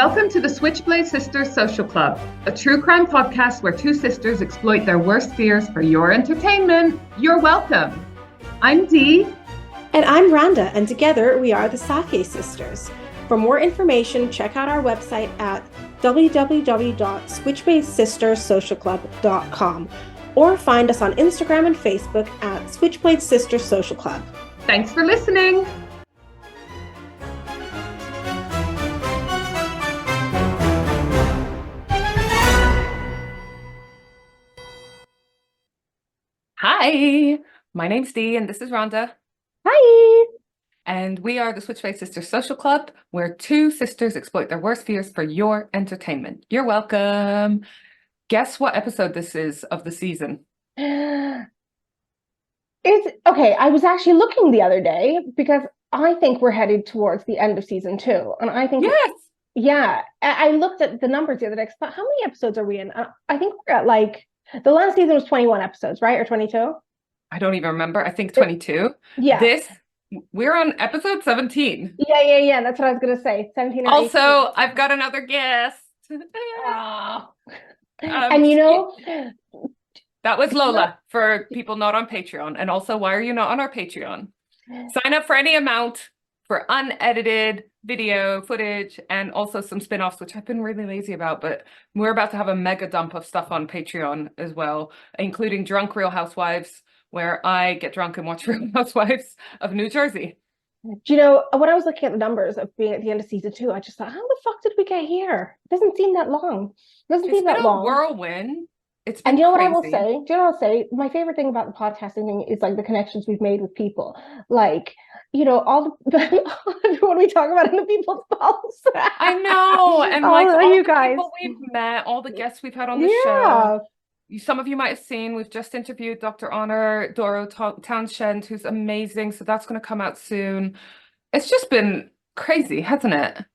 Welcome to the Switchblade Sisters Social Club, a true crime podcast where two sisters exploit their worst fears for your entertainment. You're welcome. I'm Dee. And I'm Rhonda, and together we are the Sake Sisters. For more information, check out our website at www.switchbladesistersocialclub.com or find us on Instagram and Facebook at Switchblade Sisters Social Club. Thanks for listening. Hi, my name's Dee and this is Rhonda. Hi! And we are the Switchblade Sisters Social Club, where two sisters exploit their worst fears for your entertainment. You're welcome. Guess what episode this is of the season? Okay, I was actually looking the other day because I think we're headed towards the end of season 2. And I think, yes, yeah, I looked at the numbers the other day. How many episodes are we in? I think we're at the last season was 21 episodes, right? Or 22? I don't even remember. I think 22. Yeah. We're on episode 17. Yeah. That's what I was going to say. 17 or 18. Also, I've got another guest. And you know, that was Lola for people not on Patreon. And also, why are you not on our Patreon? Sign up for any amount for unedited video footage and also some spin-offs, which I've been really lazy about, but we're about to have a mega dump of stuff on Patreon as well, including Drunk Real Housewives, where I get drunk and watch Real Housewives of New Jersey. Do you know, when I was looking at the numbers of being at the end of season 2, I just thought, how the fuck did we get here? It doesn't seem that long. It's been a whirlwind. It's been and you know crazy. What I will say? Do you know what I'll say? My favorite thing about the podcasting thing is the connections we've made with people. All everyone we talk about in the people's calls. I know. And all you guys, people we've met, all the guests we've had on the show. Some of you might have seen, we've just interviewed Dr. Honor Doro Townshend, who's amazing. So that's going to come out soon. It's just been crazy, hasn't it?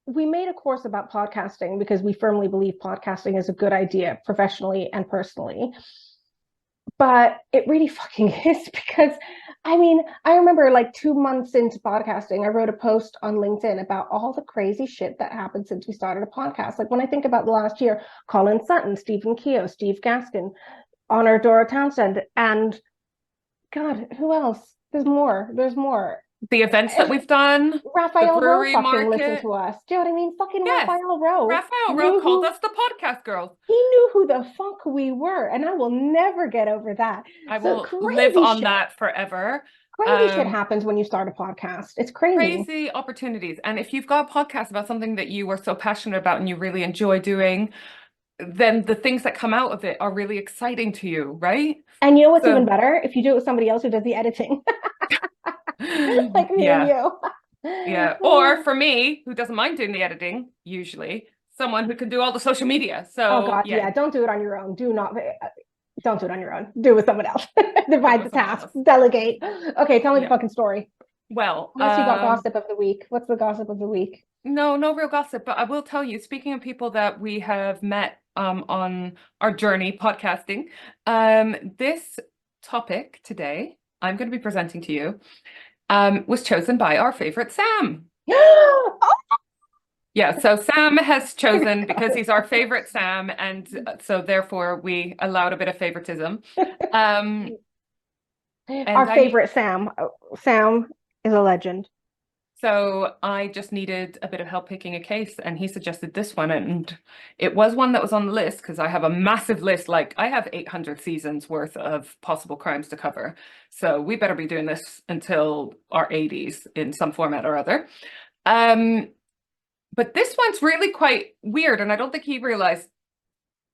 We made a course about podcasting because we firmly believe podcasting is a good idea professionally and personally. But it really fucking is because, I remember 2 months into podcasting, I wrote a post on LinkedIn about all the crazy shit that happened since we started a podcast. When I think about the last year, Colin Sutton, Stephen Keogh, Steve Gaskin, Honor Dora Townsend, and God, who else? There's more. The events that we've done. Raphael Rowe fucking listened to us. Do you know what I mean? Fucking yes. Raphael Rowe called us the podcast girls. He knew who the fuck we were, and I will never get over that. I will live on that forever. Crazy shit happens when you start a podcast. It's crazy. Crazy opportunities. And if you've got a podcast about something that you are so passionate about and you really enjoy doing, then the things that come out of it are really exciting to you, right? And you know what's even better? If you do it with somebody else who does the editing. Like me and you. Yeah. Or for me, who doesn't mind doing the editing, usually, someone who can do all the social media. So oh God, yeah. Don't do it on your own. Don't do it on your own. Do it with someone else. Divide the tasks. Delegate. Okay, tell me the fucking story. Well, unless you got gossip of the week. What's the gossip of the week? No real gossip, but I will tell you, speaking of people that we have met on our journey podcasting, this topic today I'm going to be presenting to you was chosen by our favorite Sam. Yeah, so Sam has chosen because he's our favorite Sam, and so therefore we allowed a bit of favoritism. Our favorite Sam. Sam is a legend. So I just needed a bit of help picking a case, and he suggested this one, and it was one that was on the list because I have a massive list. I have 800 seasons worth of possible crimes to cover. So we better be doing this until our 80s in some format or other. But this one's really quite weird, and I don't think he realized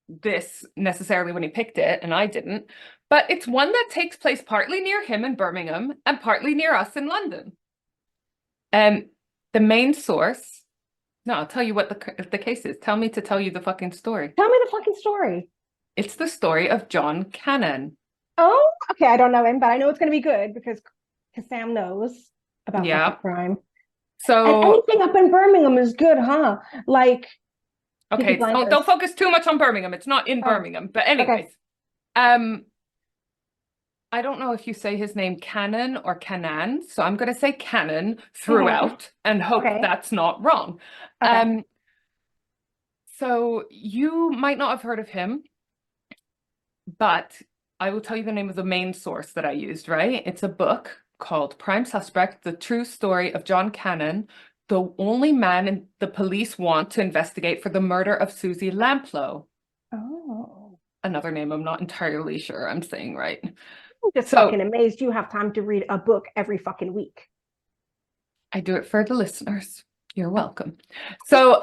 this necessarily when he picked it, and I didn't. But it's one that takes place partly near him in Birmingham and partly near us in London. The main source. No, I'll tell you what the case is. Tell me to tell you the fucking story. Tell me the fucking story. It's the story of John Cannan. Oh, okay. I don't know him, but I know it's going to be good because Sam knows about crime. So and anything up in Birmingham is good, huh? Okay, don't focus too much on Birmingham. It's not in Birmingham, but anyways. Okay. I don't know if you say his name Cannan or Cannan, so I'm going to say Cannan Mhm. throughout and hope Okay. that's not wrong. Okay. So you might not have heard of him, but I will tell you the name of the main source that I used, right? It's a book called Prime Suspect, The True Story of John Cannan, the only man the police want to investigate for the murder of Suzy Lamplugh. Oh. Another name I'm not entirely sure I'm saying right. I'm just So fucking amazed you have time to read a book every fucking week. I do it for the listeners. You're welcome. So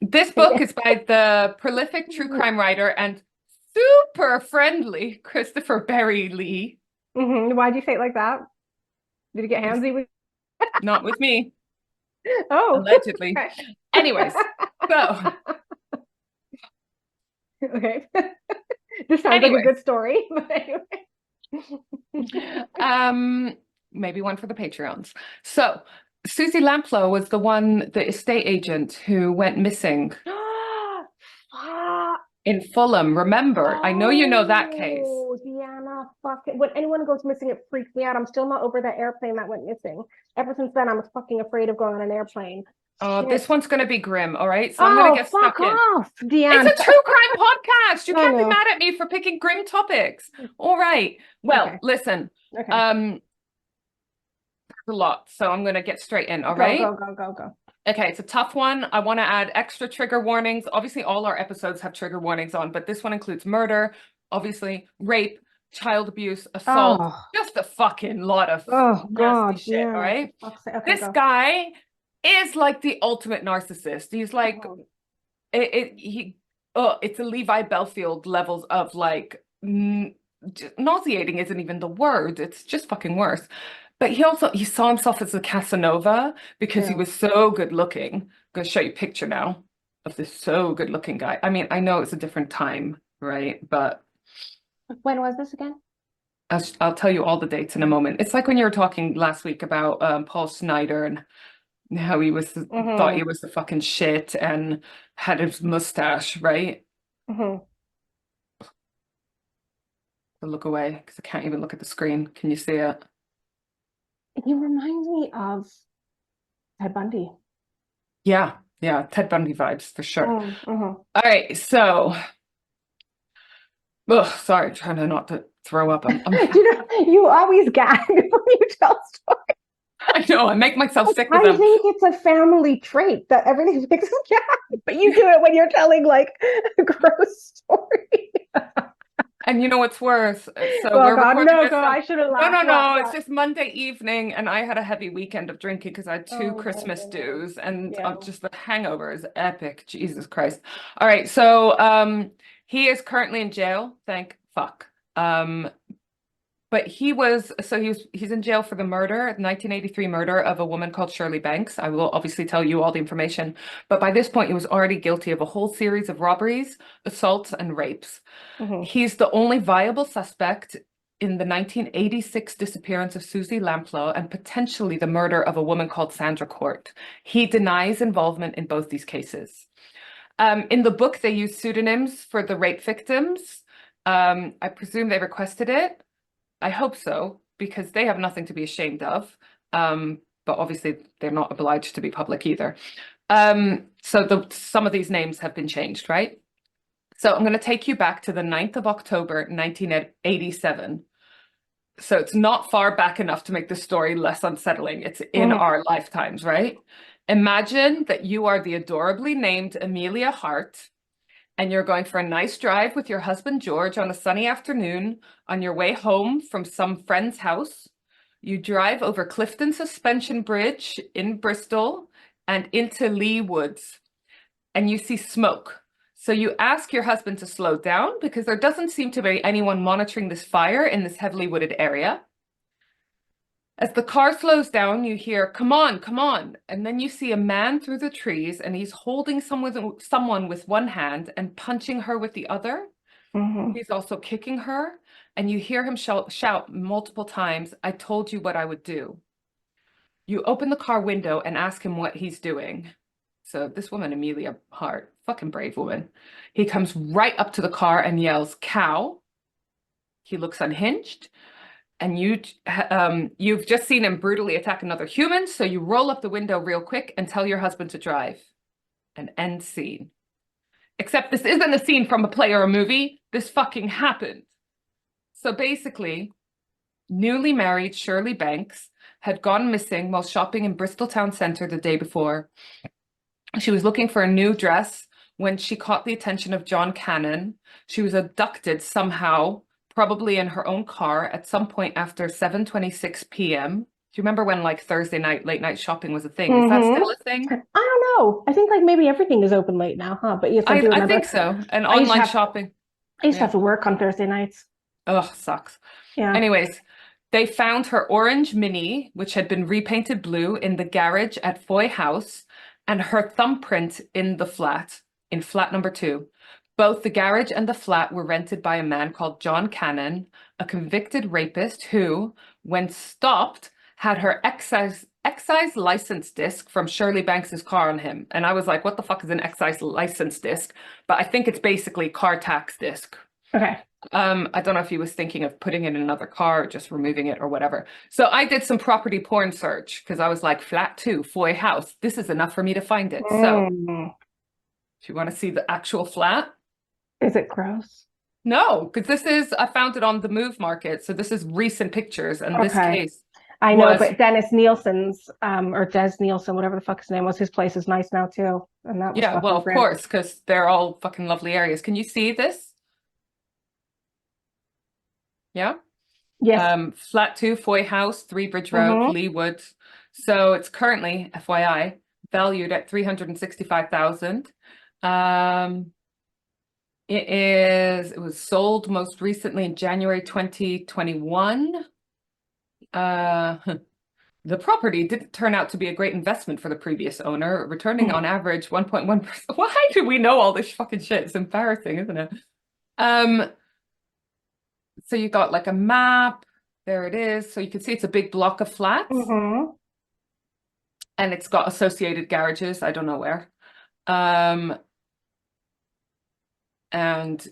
this book is by the prolific true crime writer and super friendly Christopher Berry Lee. Why'd you say it like that? Did you get handsy with? Not with me, Oh, allegedly. okay. Anyways, so Okay. This sounds like a good story, but anyway. Maybe one for the Patreons. So Suzy Lamplugh was the estate agent who went missing in Fulham. Remember, I know you know that case. Oh, Deanna, fuck it. When anyone goes missing, it freaks me out. I'm still not over that airplane that went missing. Ever since then, I'm fucking afraid of going on an airplane. Oh, this Shit. one's going to be grim, all right? So I'm going to get Fuck stuck in. off, Deanna. It's a true crime podcast. You I can't be know. mad at me for picking grim topics. All right. Well, Okay. listen. Okay. There's a lot, so I'm going to get straight in, all Go, right? go. Okay, it's a tough one. I want to add extra trigger warnings. Obviously, all our episodes have trigger warnings on, but this one includes murder, obviously, rape, child abuse, assault, Oh, just a fucking lot of oh nasty God, shit, all yeah. right? Okay, This go. guy is like the ultimate narcissist. He's like, Oh. it's a Levi Belfield levels of like, nauseating isn't even the word. It's just fucking worse. But he saw himself as a Casanova because he Yeah. was so good looking. I'm going to show you a picture now of this so good looking guy. I mean, I know it's a different time, right? But When was this again? I'll tell you all the dates in a moment. It's like when you were talking last week about Paul Snyder and how he was thought he was the fucking shit and had his mustache, right? So look away because I can't even look at the screen. Can you see it? He reminds me of Ted Bundy. Yeah, Ted Bundy vibes for sure. All right, so, sorry, trying to not to throw up. I'm You know, you always gag when you tell stories. I know, I make myself sick with I them. think it's a family trait that everything makes us gag, but you do it when you're telling like a gross story. And you know what's worse? So Oh we're God, recording no, this go! I should have laughed. no, it's just Monday evening, and I had a heavy weekend of drinking because I had two Oh, Christmas dues, and yeah. just the hangover is epic. Jesus Christ! All right, so he is currently in jail. Thank fuck. But he's in jail for the 1983 murder of a woman called Shirley Banks. I will obviously tell you all the information, but by this point he was already guilty of a whole series of robberies, assaults, and rapes. He's the only viable suspect in the 1986 disappearance of Suzy Lamplugh and potentially the murder of a woman called Sandra Court. He denies involvement in both these cases. In the book, they use pseudonyms for the rape victims. I presume they requested it. I hope so, because they have nothing to be ashamed of. But obviously, they're not obliged to be public either. So some of these names have been changed, right? So I'm going to take you back to the 9th of October, 1987. So it's not far back enough to make the story less unsettling. It's in our lifetimes, right? Imagine that you are the adorably named Amelia Hart, and you're going for a nice drive with your husband, George, on a sunny afternoon on your way home from some friend's house. You drive over Clifton Suspension Bridge in Bristol and into Lee Woods, and you see smoke. So you ask your husband to slow down because there doesn't seem to be anyone monitoring this fire in this heavily wooded area. As the car slows down, you hear, "Come on, come on." And then you see a man through the trees, and he's holding someone with one hand and punching her with the other. He's also kicking her, and you hear him shout multiple times, "I told you what I would do." You open the car window and ask him what he's doing. So this woman, Amelia Hart, fucking brave woman. He comes right up to the car and yells, "Cow." He looks unhinged. and you've just seen him brutally attack another human, so you roll up the window real quick and tell your husband to drive. An end scene. Except this isn't a scene from a play or a movie. This fucking happened. So basically, newly married Shirley Banks had gone missing while shopping in Bristol town centre the day before. She was looking for a new dress when she caught the attention of John Cannan. She was abducted somehow, probably in her own car, at some point after 7:26 p.m. Do you remember when like Thursday night late night shopping was a thing? Is that still a thing? I don't know. I think like maybe everything is open late now, huh? But yes, I do remember. I think so. And I used to online have- shopping. I used to have to work on Thursday nights. Ugh, sucks. Yeah. Anyways, they found her orange Mini, which had been repainted blue, in the garage at Foy House, and her thumbprint in the flat, in flat number 2. Both the garage and the flat were rented by a man called John Cannan, a convicted rapist who, when stopped, had her excise license disc from Shirley Banks's car on him. And I was like, what the fuck is an excise license disc? But I think it's basically car tax disc. Okay. I don't know if he was thinking of putting it in another car or just removing it or whatever. So I did some property porn search because I was like, flat 2, Foy House. This is enough for me to find it. So if you want to see the actual flat. Is it gross? No, because I found it on the Move Market. So this is recent pictures. And this case. I know, but Dennis Nielsen's, or Des Nielsen, whatever the fuck his name was, his place is nice now too. And that was well, of course, because they're all fucking lovely areas. Can you see this? Yeah. Yes. Flat 2, Foy House, 3 Bridge Road, Leewood. So it's currently, FYI, valued at $365,000. It was sold most recently in January 2021. The property didn't turn out to be a great investment for the previous owner, returning on average 1.1%. Why do we know all this fucking shit? It's embarrassing, isn't it? So you got like a map. There it is. So you can see it's a big block of flats. And it's got associated garages. I don't know where. And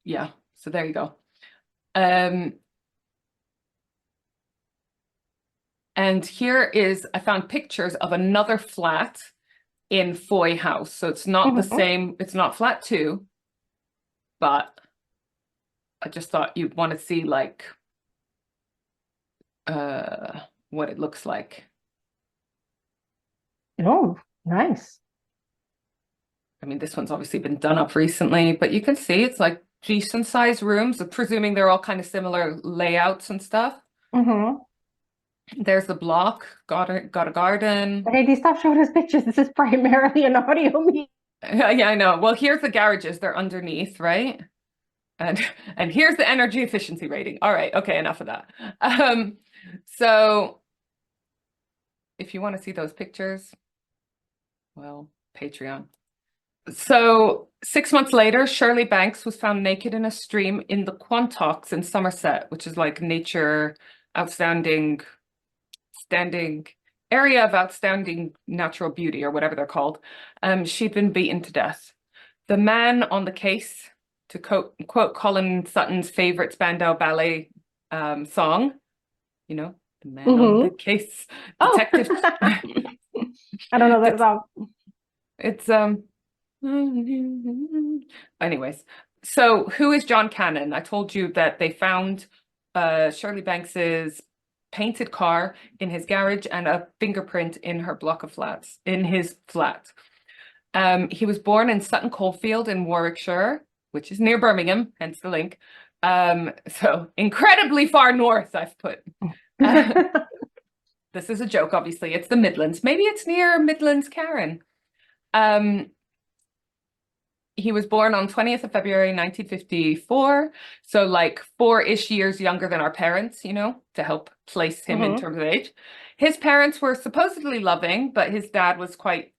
yeah, so there you go. And here is, I found pictures of another flat in Foy House. So it's not the same, it's not flat 2, but I just thought you'd want to see like what it looks like. Oh, nice. I mean, this one's obviously been done up recently, but you can see it's like decent sized rooms, presuming they're all kind of similar layouts and stuff. There's the block, got a garden. Okay, stop showing us pictures. This is primarily an audio medium. Yeah, I know. Well, here's the garages. They're underneath, right? And here's the energy efficiency rating. All right, okay, enough of that. So if you want to see those pictures, well, Patreon. So 6 months later, Shirley Banks was found naked in a stream in the Quantocks in Somerset, which is like nature standing area of outstanding natural beauty or whatever they're called. She'd been beaten to death. The man on the case, to quote Colin Sutton's favorite Spandau Ballet song, you know, the man on the case, detective. I don't know that song. It's anyways, so who is John Cannan? I told you that they found Shirley Banks's painted car in his garage and a fingerprint in her block of flats, in his flat. He was born in Sutton Coldfield in Warwickshire, which is near Birmingham, hence the link. So incredibly far north, I've put. This is a joke, obviously. It's the Midlands. Maybe it's near Midlands, Karen. He was born on 20th of February, 1954. So like 4-ish years younger than our parents, you know, to help place him in terms of age. His parents were supposedly loving, but his dad was quite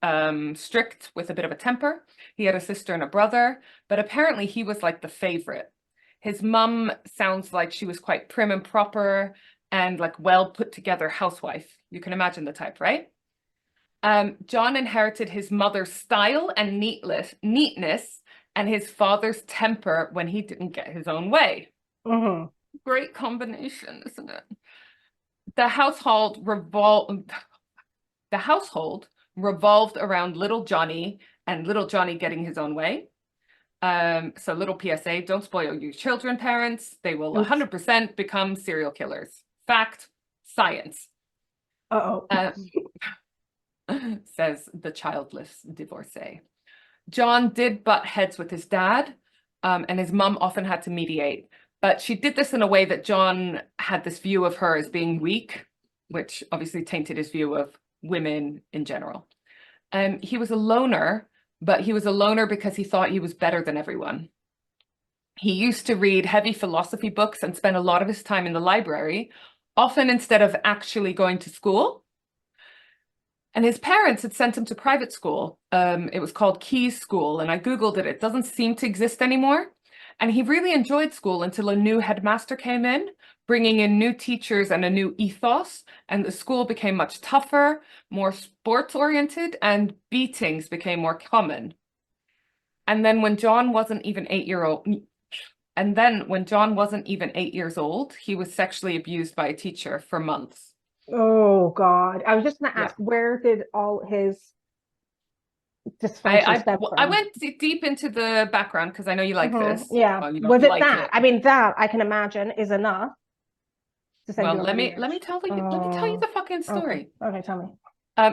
strict with a bit of a temper. He had a sister and a brother, but apparently he was like the favorite. His mum sounds like she was quite prim and proper and like well put together housewife. You can imagine the type, right? John inherited his mother's style and neatness and his father's temper when he didn't get his own way. great combination, isn't it? The household revolved around little Johnny and little Johnny getting his own way. So little PSA, don't spoil your children, parents. They will 100% become serial killers. Fact, science. Uh-oh. Says the childless divorcee. John did butt heads with his dad, and his mum often had to mediate. But she did this in a way that John had this view of her as being weak, which obviously tainted his view of women in general. He was a loner, but he was a loner because he thought he was better than everyone. He used to read heavy philosophy books and spend a lot of his time in the library, often instead of actually going to school. And his parents had sent him to private school. It was called Key's School, and I Googled it. It doesn't seem to exist anymore. And he really enjoyed school until a new headmaster came in, bringing in new teachers and a new ethos. And the school became much tougher, more sports-oriented, and beatings became more common. And then when John wasn't even 8 years old, he was sexually abused by a teacher for months. Oh God. I was just gonna ask, where did all his dysfunction stem from? I went deep into the background because I know you like this. Yeah. Well, Was it that? I mean, that I can imagine is enough to send you let me tell you the fucking story. Okay, tell me.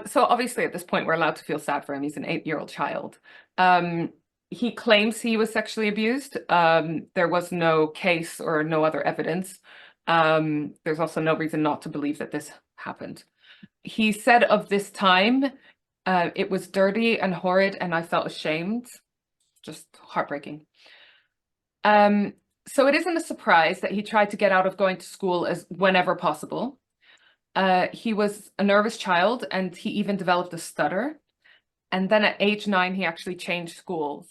So obviously at this point we're allowed to feel sad for him. He's an 8-year-old child. He claims he was sexually abused. There was no case or no other evidence. There's also no reason not to believe that this happened. He said of this time, it was dirty and horrid and I felt ashamed. Just heartbreaking. So it isn't a surprise that he tried to get out of going to school as whenever possible. He was a nervous child and he even developed a stutter. And then at age 9, he actually changed schools,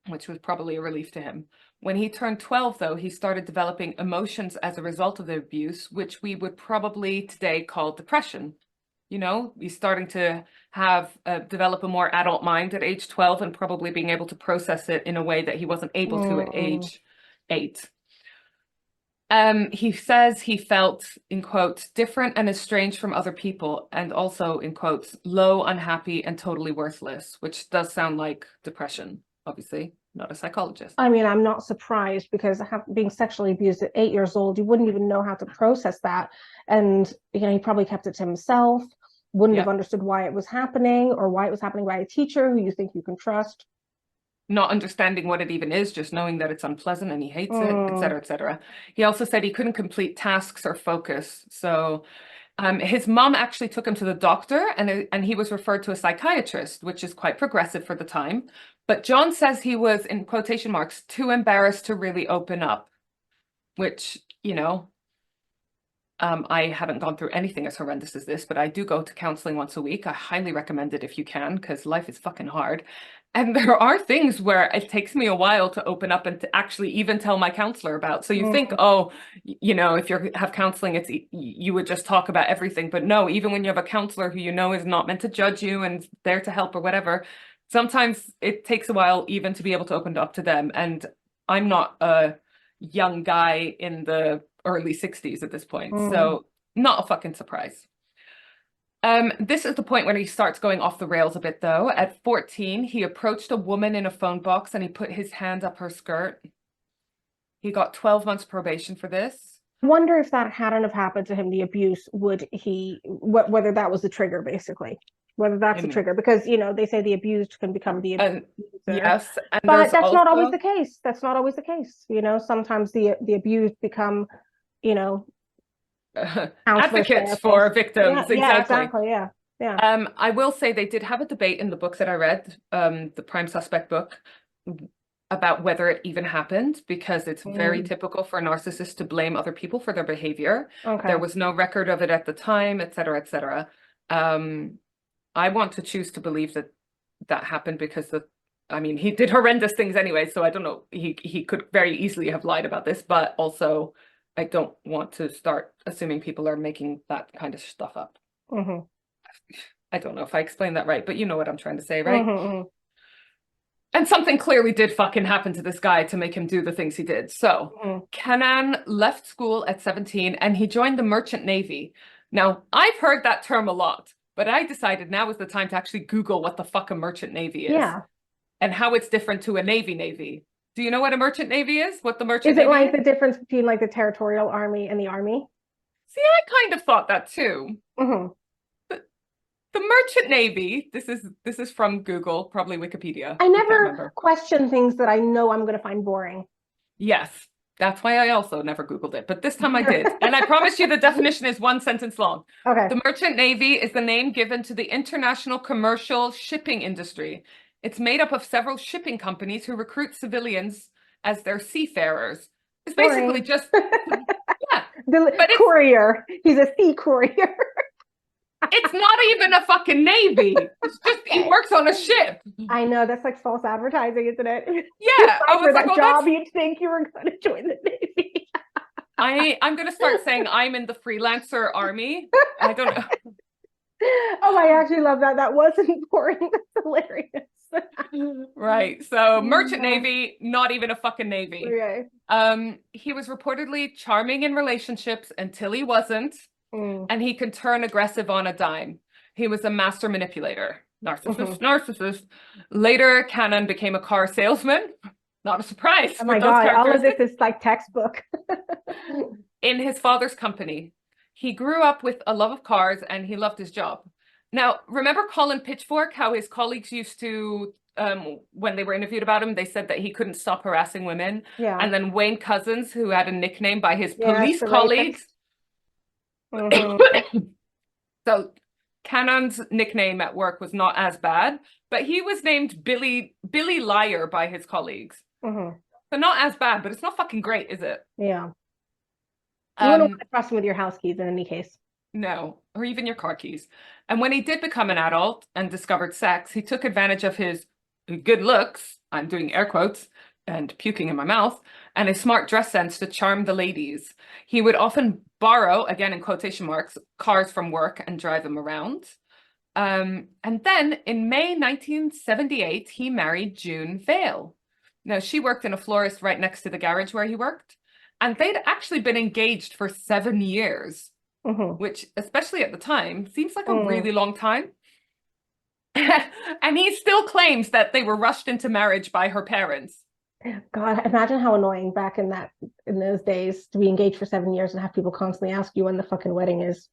which was probably a relief to him. When he turned 12, though, he started developing emotions as a result of the abuse, which we would probably today call depression. You know, he's starting to have develop a more adult mind at age 12 and probably being able to process it in a way that he wasn't able to at age 8. He says he felt, in quotes, different and estranged from other people, and also, in quotes, low, unhappy, and totally worthless, which does sound like depression, obviously. Not a psychologist. I mean, I'm not surprised because being sexually abused at 8 years old, you wouldn't even know how to process that. And, you know, he probably kept it to himself, wouldn't have understood why it was happening or why it was happening by a teacher who you think you can trust. Not understanding what it even is, just knowing that it's unpleasant and he hates it, etc., etc. He also said he couldn't complete tasks or focus. So his mom actually took him to the doctor and he was referred to a psychiatrist, which is quite progressive for the time. But John says he was, in quotation marks, too embarrassed to really open up, which, you know, I haven't gone through anything as horrendous as this, but I do go to counseling once a week. I highly recommend it if you can, because life is fucking hard. And there are things where it takes me a while to open up and to actually even tell my counselor about. So you think, oh, you know, if you have counseling, you would just talk about everything. But no, even when you have a counselor who you know is not meant to judge you and there to help or whatever, sometimes it takes a while even to be able to open up to them. And I'm not a young guy in the early 60s at this point. So not a fucking surprise. This is the point when he starts going off the rails a bit, though. At 14, he approached a woman in a phone box and he put his hand up her skirt. He got 12 months probation for this. I wonder if that hadn't have happened to him, the abuse, whether that was the trigger, basically. Whether that's the trigger, because, you know, they say the abused can become the abuser. Yes. And but that's not always the case. That's not always the case. You know, sometimes the abused become, you know, advocates for victims. Yeah, exactly. Yeah. I will say they did have a debate in the book that I read, the Prime Suspect book, about whether it even happened, because it's very typical for a narcissist to blame other people for their behavior. There was no record of it at the time, etc., etc. I want to choose to believe that that happened because I mean, he did horrendous things anyway, so I don't know. He could very easily have lied about this, but also I don't want to start assuming people are making that kind of stuff up. I don't know if I explained that right, but you know what I'm trying to say, right? And something clearly did fucking happen to this guy to make him do the things he did. So Cannan left school at 17 and he joined the Merchant Navy. Now, I've heard that term a lot, but I decided now is the time to actually Google what the fuck a Merchant Navy is. Yeah. And how it's different to a Navy. Do you know what a Merchant Navy is? What the Merchant Is it Navy like is? the difference between like the territorial army and the army? See, I kind of thought that too. Mm-hmm. The Merchant Navy, this is from Google, probably Wikipedia. I never question things that I know I'm going to find boring. Yes, that's why I also never Googled it, but this time I did. And I promise you the definition is one sentence long. Okay. The Merchant Navy is the name given to the international commercial shipping industry. It's made up of several shipping companies who recruit civilians as their seafarers. It's basically just, yeah. The courier. He's a sea courier. It's not even a fucking navy. It's just he works on a ship. I know, that's like false advertising, isn't it? Yeah, I was for like, that job, you'd think you were going to join the Navy. I'm going to start saying I'm in the freelancer army. I don't know. Oh, I actually love that. That wasn't boring. That's hilarious. Right. So Merchant Navy, not even a fucking navy. Okay. He was reportedly charming in relationships until he wasn't. And he can turn aggressive on a dime. He was a master manipulator. Narcissist. Later, Cannan became a car salesman. Not a surprise. Oh my God, all of this is like textbook. In his father's company. He grew up with a love of cars and he loved his job. Now, remember Colin Pitchfork, how his colleagues used to, when they were interviewed about him, they said that he couldn't stop harassing women. Yeah. And then Wayne Couzens, who had a nickname by his police colleagues. So Cannan's nickname at work was not as bad, but he was named Billy Liar by his colleagues. So not as bad, but it's not fucking great, is it? Yeah. You wouldn't want to trust him with your house keys in any case. No, or even your car keys. And when he did become an adult and discovered sex, he took advantage of his good looks, I'm doing air quotes, and puking in my mouth, and his smart dress sense to charm the ladies. He would often borrow, again in quotation marks, cars from work and drive them around. And then in May 1978, he married June Vale. Now, she worked in a florist right next to the garage where he worked, and they'd actually been engaged for 7 years, which, especially at the time, seems like a really long time. And he still claims that they were rushed into marriage by her parents. God, imagine how annoying back in those days to be engaged for 7 years and have people constantly ask you when the fucking wedding is.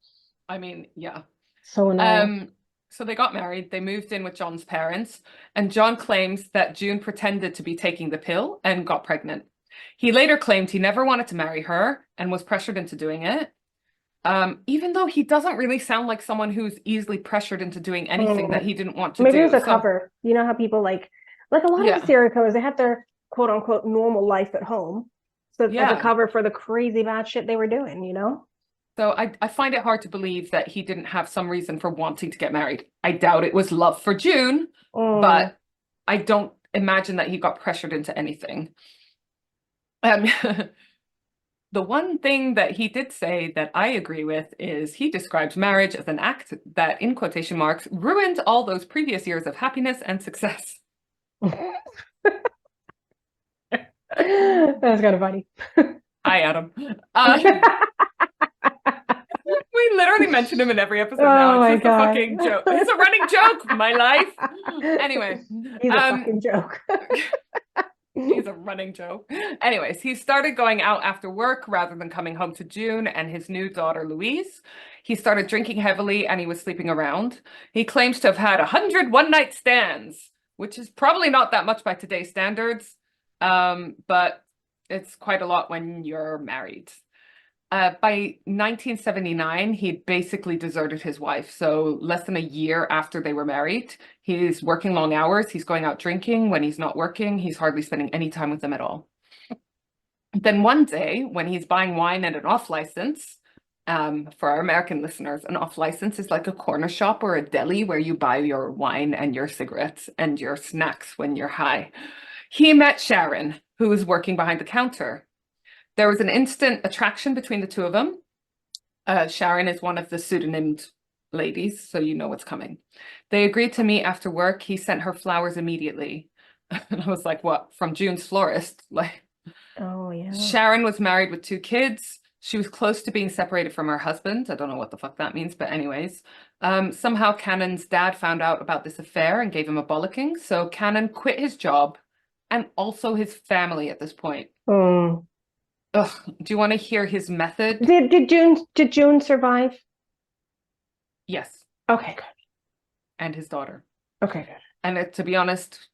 I mean, yeah. So annoying. So they got married, they moved in with John's parents, and John claims that June pretended to be taking the pill and got pregnant. He later claimed he never wanted to marry her and was pressured into doing it. Even though he doesn't really sound like someone who's easily pressured into doing anything that he didn't want to do. Maybe it was a cover. You know how people like a lot of the serial killers, they had their quote unquote normal life at home. So as a cover for the crazy bad shit they were doing, you know? So I find it hard to believe that he didn't have some reason for wanting to get married. I doubt it was love for June, but I don't imagine that he got pressured into anything. The one thing that he did say that I agree with is he describes marriage as an act that, in quotation marks, ruined all those previous years of happiness and success. That's kind of funny. Hi, Adam. We literally mention him in every episode now. It's just a fucking joke. It's a running joke, my life. Anyway. He's a fucking joke. He's a running joke. Anyways, he started going out after work rather than coming home to June and his new daughter, Louise. He started drinking heavily and he was sleeping around. He claims to have had 100 one-night stands, which is probably not that much by today's standards, but it's quite a lot when you're married. By 1979, he'd basically deserted his wife. So less than a year after they were married, he's working long hours. He's going out drinking. When he's not working, he's hardly spending any time with them at all. Then one day, when he's buying wine at an off license, for our American listeners, an off license is like a corner shop or a deli where you buy your wine and your cigarettes and your snacks when you're high. He met Sharon, who was working behind the counter. There was an instant attraction between the two of them. Sharon is one of the pseudonymed ladies, so you know what's coming. They agreed to meet after work. He sent her flowers immediately. And I was like, what? From June's florist? Like, Oh, yeah. Sharon was married with 2 kids. She was close to being separated from her husband. I don't know what the fuck that means, but anyways. Somehow Cannan's dad found out about this affair and gave him a bollocking. So Cannan quit his job and also his family at this point. Mm. Ugh, do you want to hear his method? Did June survive? Yes, Okay, good. and his daughter. Okay, good. And to be honest,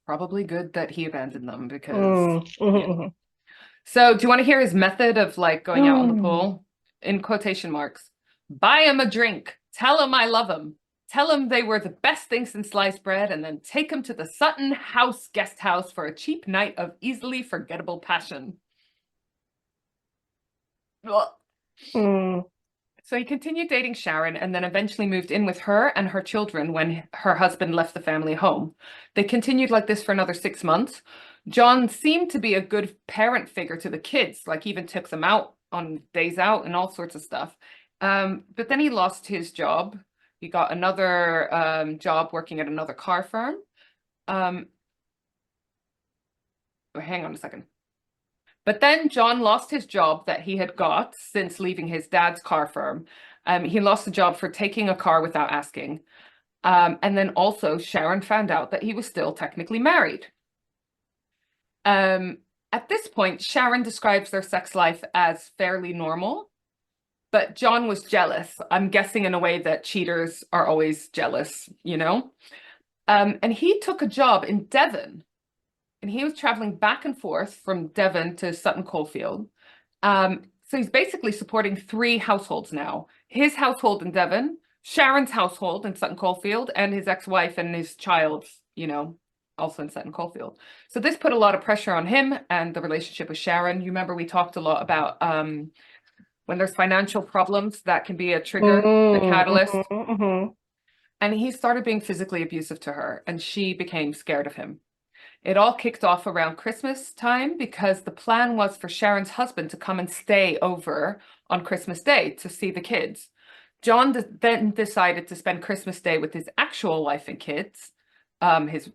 probably good that he abandoned them because. Mm. So do you want to hear his method of like going out on the Mm. pool? In quotation marks. Buy him a drink. Tell him I love him. Tell him they were the best thing since sliced bread, and then take him to the Sutton House guest house for a cheap night of easily forgettable passion. Ugh. Mm. So he continued dating Sharon and then eventually moved in with her and her children when her husband left the family home. They continued like this for another 6 months. John seemed to be a good parent figure to the kids, like even took them out on days out and all sorts of stuff. But then he lost his job. He got another job working at another car firm. Hang on a second. But then John lost his job that he had got since leaving his dad's car firm. He lost the job for taking a car without asking. And then also Sharon found out that he was still technically married. At this point, Sharon describes their sex life as fairly normal, but John was jealous. I'm guessing in a way that cheaters are always jealous, you know? And he took a job in Devon. And he was traveling back and forth from Devon to Sutton Coldfield. So he's basically supporting 3 households now. His household in Devon, Sharon's household in Sutton Coldfield, and his ex-wife and his child, you know, also in Sutton Coldfield. So this put a lot of pressure on him and the relationship with Sharon. You remember we talked a lot about when there's financial problems, that can be a trigger, the catalyst. And he started being physically abusive to her, and she became scared of him. It all kicked off around Christmas time because the plan was for Sharon's husband to come and stay over on Christmas Day to see the kids. John then decided to spend Christmas Day with his actual wife and kids, Louise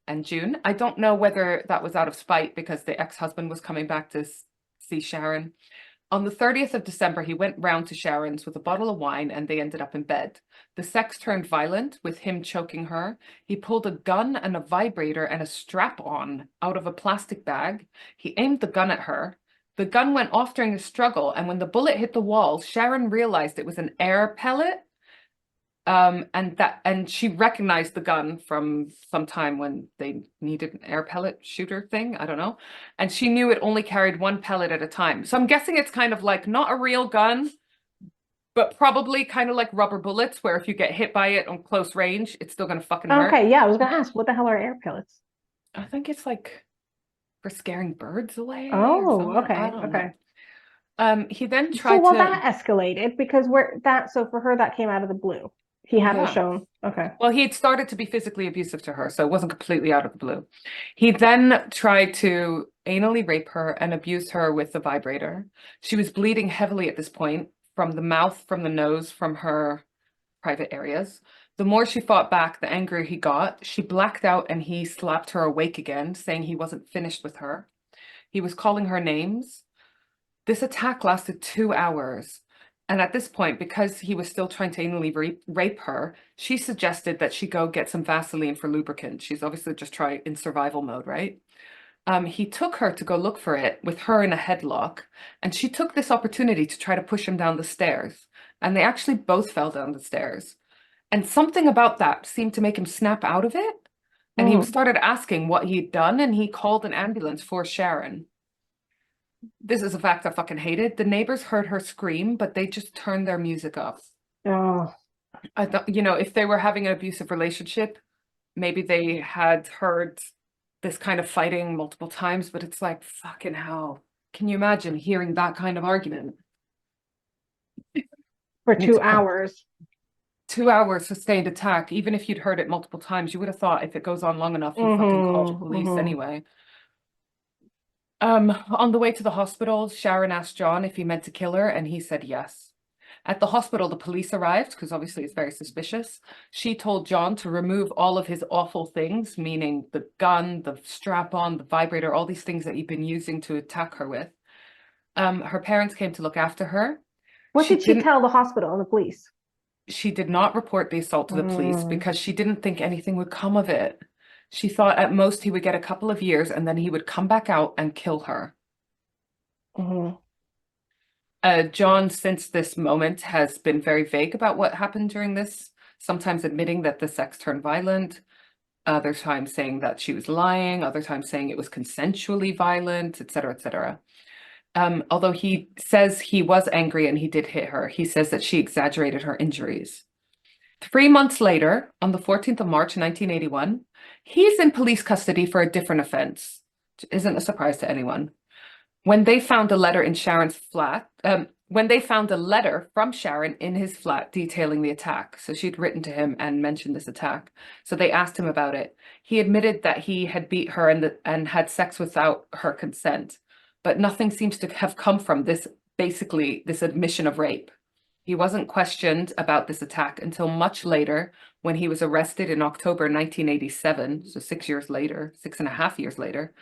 and June. I don't know whether that was out of spite because the ex-husband was coming back to see Sharon. On the 30th of December, he went round to Sharon's with a bottle of wine and they ended up in bed. The sex turned violent with him choking her. He pulled a gun and a vibrator and a strap-on out of a plastic bag. He aimed the gun at her. The gun went off during a struggle, and when the bullet hit the wall, Sharon realized it was an air pellet. And she recognized the gun from some time when they needed an air pellet shooter thing. I don't know. And she knew it only carried 1 pellet at a time. So I'm guessing it's kind of like not a real gun, but probably kind of like rubber bullets, where if you get hit by it on close range, it's still gonna fucking hurt. Okay, yeah, I was gonna ask, what the hell are air pellets? I think it's like for scaring birds away. Oh, okay, I don't okay. know. He then tried So to. that escalated because so for her that came out of the blue. He hadn't shown. Okay. Well, he had started to be physically abusive to her, so it wasn't completely out of the blue. He then tried to anally rape her and abuse her with the vibrator. She was bleeding heavily at this point from the mouth, from the nose, from her private areas. The more she fought back, the angrier he got. She blacked out and he slapped her awake again, saying he wasn't finished with her. He was calling her names. This attack lasted 2 hours. And at this point, because he was still trying to anally rape her, she suggested that she go get some Vaseline for lubricant. She's obviously just trying in survival mode, right? He took her to go look for it with her in a headlock, and she took this opportunity to try to push him down the stairs. And they actually both fell down the stairs. And something about that seemed to make him snap out of it. And he started asking what he'd done, and he called an ambulance for Sharon. This is a fact I fucking hated. The neighbors heard her scream, but they just turned their music off. Oh. I thought, if they were having an abusive relationship, maybe they had heard this kind of fighting multiple times, but it's like, fucking hell. Can you imagine hearing that kind of argument? For 2 hours. 2 hours sustained attack. Even if you'd heard it multiple times, you would have thought if it goes on long enough, you fucking called the police anyway. On the way to the hospital, Sharon asked John if he meant to kill her, and he said yes. At the hospital, the police arrived because obviously it's very suspicious. She told John to remove all of his awful things, meaning the gun, the strap-on, the vibrator, all these things that he'd been using to attack her with. Her parents came to look after her. What did she tell the hospital and the police? She did not report the assault to the police because she didn't think anything would come of it. She thought at most he would get a couple of years and then he would come back out and kill her. John, since this moment, has been very vague about what happened during this, sometimes admitting that the sex turned violent, other times saying that she was lying, other times saying it was consensually violent, etc., etc. Although he says he was angry and he did hit her, he says that she exaggerated her injuries. 3 months later, on the 14th of March, 1981, he's in police custody for a different offense, which isn't a surprise to anyone. When they found a letter in Sharon's flat, when they found a letter from Sharon in his flat detailing the attack. So she'd written to him and mentioned this attack. So they asked him about it. He admitted that he had beat her and had sex without her consent, but nothing seems to have come from this, basically this admission of rape. He wasn't questioned about this attack until much later when he was arrested in October 1987, so 6 years later, 6.5 years later.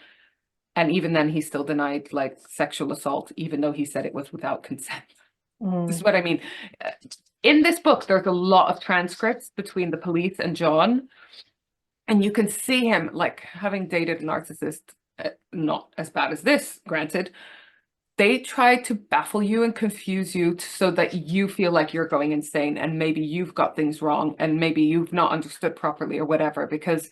And even then, he still denied like sexual assault, even though he said it was without consent. This is what I mean. In this book, there's a lot of transcripts between the police and John. And you can see him like having dated a narcissist, not as bad as this, granted. They try to baffle you and confuse you so that you feel like you're going insane and maybe you've got things wrong and maybe you've not understood properly or whatever, because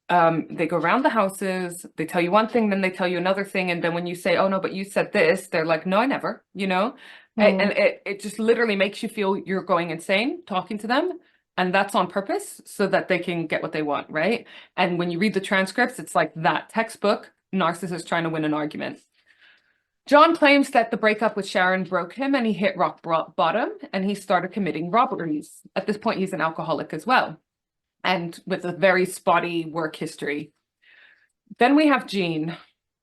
they go around the houses, they tell you one thing, then they tell you another thing. And then when you say, oh no, but you said this, they're like, no, I never, you know? And it just literally makes you feel you're going insane talking to them. And that's on purpose so that they can get what they want, right? And when you read the transcripts, it's like that textbook narcissist trying to win an argument. John claims that the breakup with Sharon broke him and he hit rock bottom and he started committing robberies. At this point, he's an alcoholic as well, and with a very spotty work history. Then we have Jean.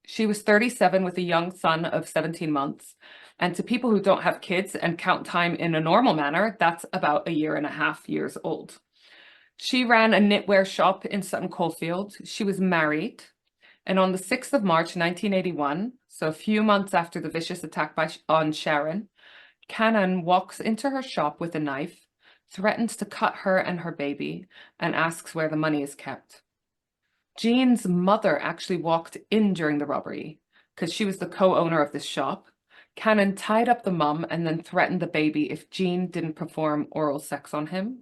She was 37 with a young son of 17 months. And to people who don't have kids and count time in a normal manner, that's about 1.5 years old. She ran a knitwear shop in Sutton Coldfield. She was married. And on the 6th of March, 1981, so a few months after the vicious attack on Sharon, Cannan walks into her shop with a knife, threatens to cut her and her baby, and asks where the money is kept. Jean's mother actually walked in during the robbery because she was the co-owner of this shop. Cannan tied up the mum and then threatened the baby if Jean didn't perform oral sex on him.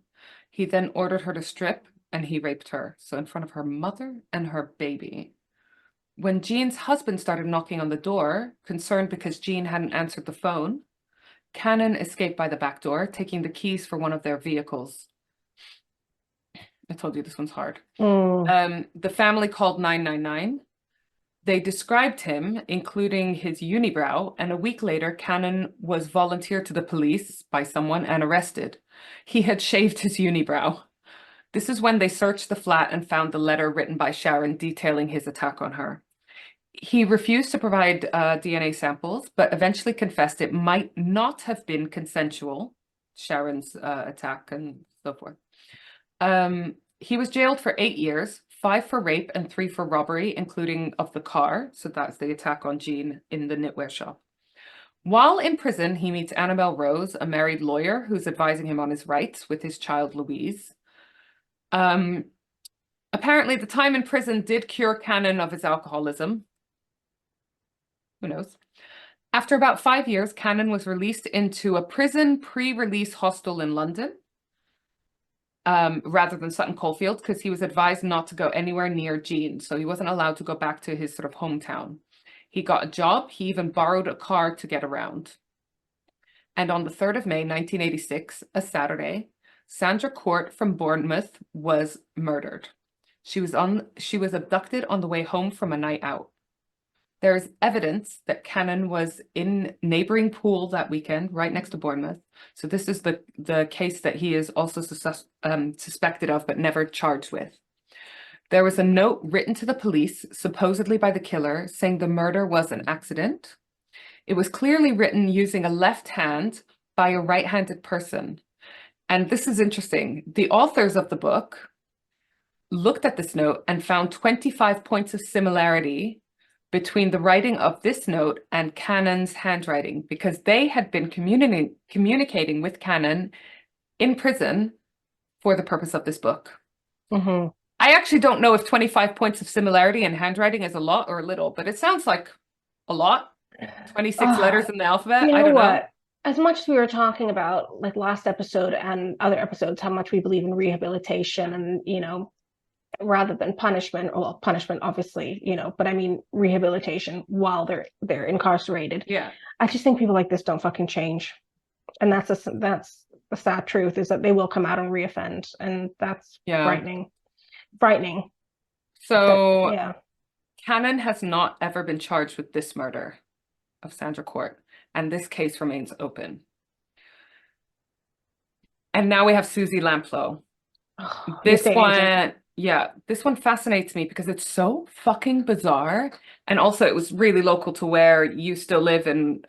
He then ordered her to strip and he raped her, so in front of her mother and her baby. When Jean's husband started knocking on the door, concerned because Jean hadn't answered the phone, Cannan escaped by the back door, taking the keys for one of their vehicles. I told you this one's hard. The family called 999. They described him, including his unibrow, and a week later, Cannan was volunteered to the police by someone and arrested. He had shaved his unibrow. This is when they searched the flat and found the letter written by Sharon detailing his attack on her. He refused to provide DNA samples, but eventually confessed it might not have been consensual, Sharon's attack and so forth. He was jailed for 8 years, 5 for rape and 3 for robbery, including of the car. So that's the attack on Jean in the knitwear shop. While in prison, he meets Annabelle Rose, a married lawyer who's advising him on his rights with his child, Louise. Apparently, the time in prison did cure Cannan of his alcoholism. Who knows? After about 5 years, Cannan was released into a prison pre-release hostel in London, rather than Sutton Coldfield, because he was advised not to go anywhere near Jean, so he wasn't allowed to go back to his sort of hometown. He got a job. He even borrowed a car to get around. And on the 3rd of May, 1986, a Saturday, Sandra Court from Bournemouth was murdered. She was abducted on the way home from a night out. There is evidence that Cannan was in neighboring Poole that weekend, right next to Bournemouth. So this is the case that he is also suspected of, but never charged with. There was a note written to the police, supposedly by the killer, saying the murder was an accident. It was clearly written using a left hand by a right-handed person. And this is interesting. The authors of the book looked at this note and found 25 points of similarity between the writing of this note and Cannan's handwriting, because they had been communicating with Cannan in prison for the purpose of this book. Mm-hmm. I actually don't know if 25 points of similarity in handwriting is a lot or a little, but it sounds like a lot. 26 letters in the alphabet. You know I don't what? know. As much as we were talking about, like last episode and other episodes, how much we believe in rehabilitation and, you know, rather than punishment, well, punishment, obviously, you know, but I mean rehabilitation while they're incarcerated. Yeah. I just think people like this don't fucking change. And that's the sad truth, is that they will come out and reoffend. And that's frightening. Frightening. So But, yeah. Cannan has not ever been charged with this murder of Sandra Court, and this case remains open. And now we have Suzy Lamplugh. This one, this one fascinates me because it's so fucking bizarre. And also it was really local to where you still live and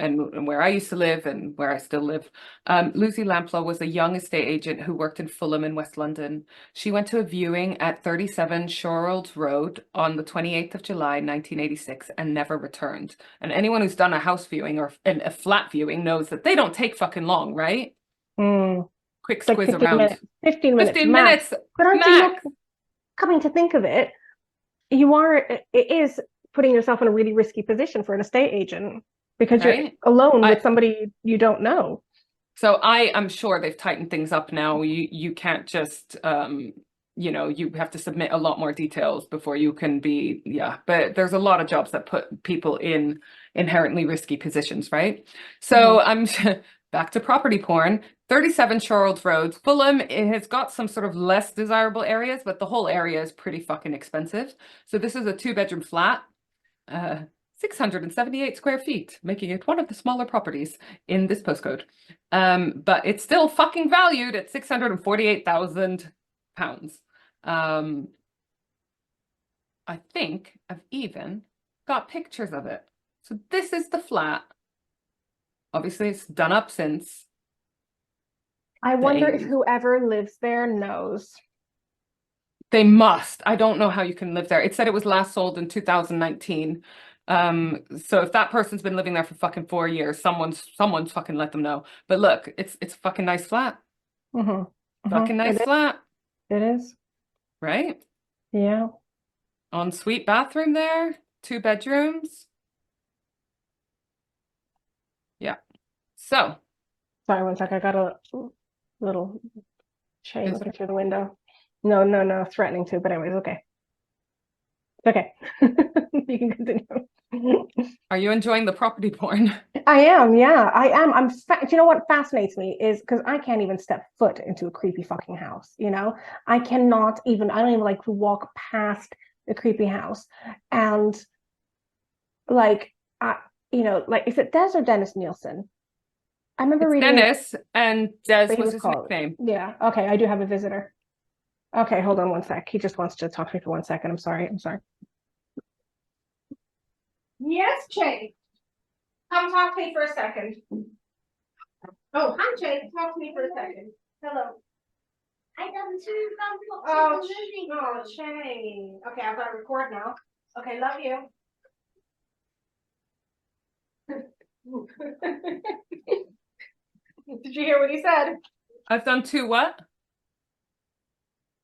where I used to live and where I still live. Suzy Lamplugh was a young estate agent who worked in Fulham in West London. She went to a viewing at 37 Shorrold Road on the 28th of July, 1986, and never returned. And anyone who's done a house viewing or a flat viewing knows that they don't take fucking long, right? Quick It's like squiz 15 around. minutes. 15 minutes. 15 max. minutes. But aren't max. you coming to think of it, it is putting yourself in a really risky position for an estate agent because you're alone with somebody you don't know. So I'm sure they've tightened things up now. You can't just you know, you have to submit a lot more details before you can be, but there's a lot of jobs that put people in inherently risky positions, right? So I'm back to property porn. 37 Shorrold Road, Fulham. It has got some sort of less desirable areas, but the whole area is pretty fucking expensive. So this is a 2-bedroom flat, 678 square feet, making it one of the smaller properties in this postcode. But it's still fucking valued at £648,000. I think I've even got pictures of it. So this is the flat. Obviously, it's done up since. I wonder if whoever lives there knows. They must. I don't know how you can live there. It said it was last sold in 2019. So if that person's been living there for fucking 4 years, someone's fucking let them know. But look, it's a fucking nice flat. Fucking nice flat. It is. Right? Yeah. Ensuite bathroom there, 2 bedrooms. Yeah. So. Sorry, one sec. I got a little shade looking through the window. No, threatening to, but anyways, okay. Okay. You can continue. Are you enjoying the property porn? I am, yeah, I am. Do you know what fascinates me is because I can't even step foot into a creepy fucking house, you know? I don't even like to walk past the creepy house. And like, is it Des or Dennis Nielsen? I remember reading Dennis, and Des was his nickname. Yeah, okay, I do have a visitor. Okay, hold on one sec. He just wants to talk to me for 1 second. I'm sorry. Yes, Che. Come talk to me for a second. Oh, hi, Che. Talk to me for a second. Hello. I done two Oh, Che. Okay, I've got to record now. Okay, love you. Did you hear what he said? I've done 2 what?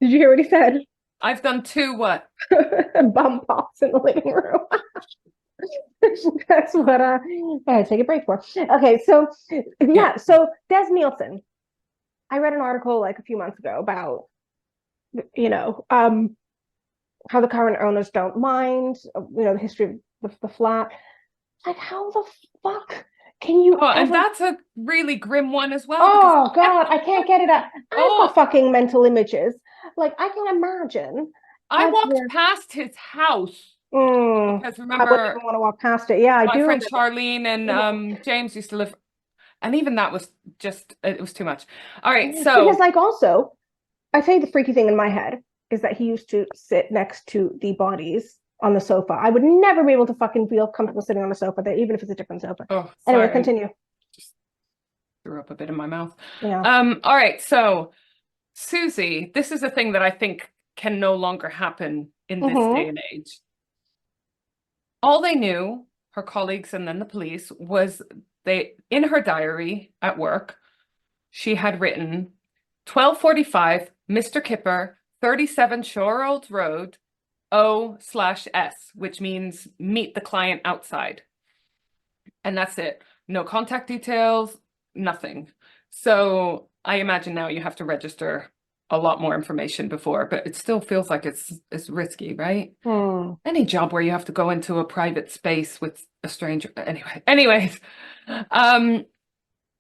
Did you hear what he said? I've done 2 what? Bum pops in the living room. That's what I take a break for. Okay, so so Des Nielsen. I read an article like a few months ago about, how the current owners don't mind, the history of the flat. Like, how the fuck can you and that's a really grim one as well. Oh God, I can't get it out. I've got fucking mental images. Like, I can imagine. I walked past his house. Because remember, I wouldn't even want to walk past it. Yeah, I do. My friend Charlene and James used to live, and even that was just, it was too much. All right, so. Because like also, I tell you the freaky thing in my head is that he used to sit next to the bodies on the sofa. I would never be able to fucking feel comfortable sitting on a sofa there, even if it's a different sofa. Oh, anyway, continue. Threw up a bit in my mouth. Yeah. All right, so Suzy, this is a thing that I think can no longer happen in this day and age. All they knew, her colleagues and then the police, was in her diary at work, she had written 12:45, Mr. Kipper, 37 Shorrold Road, O/S, which means meet the client outside. And that's it. No contact details, nothing. So I imagine now you have to register a lot more information before, but it still feels like it's risky, right? Any job where you have to go into a private space with a stranger. Anyways.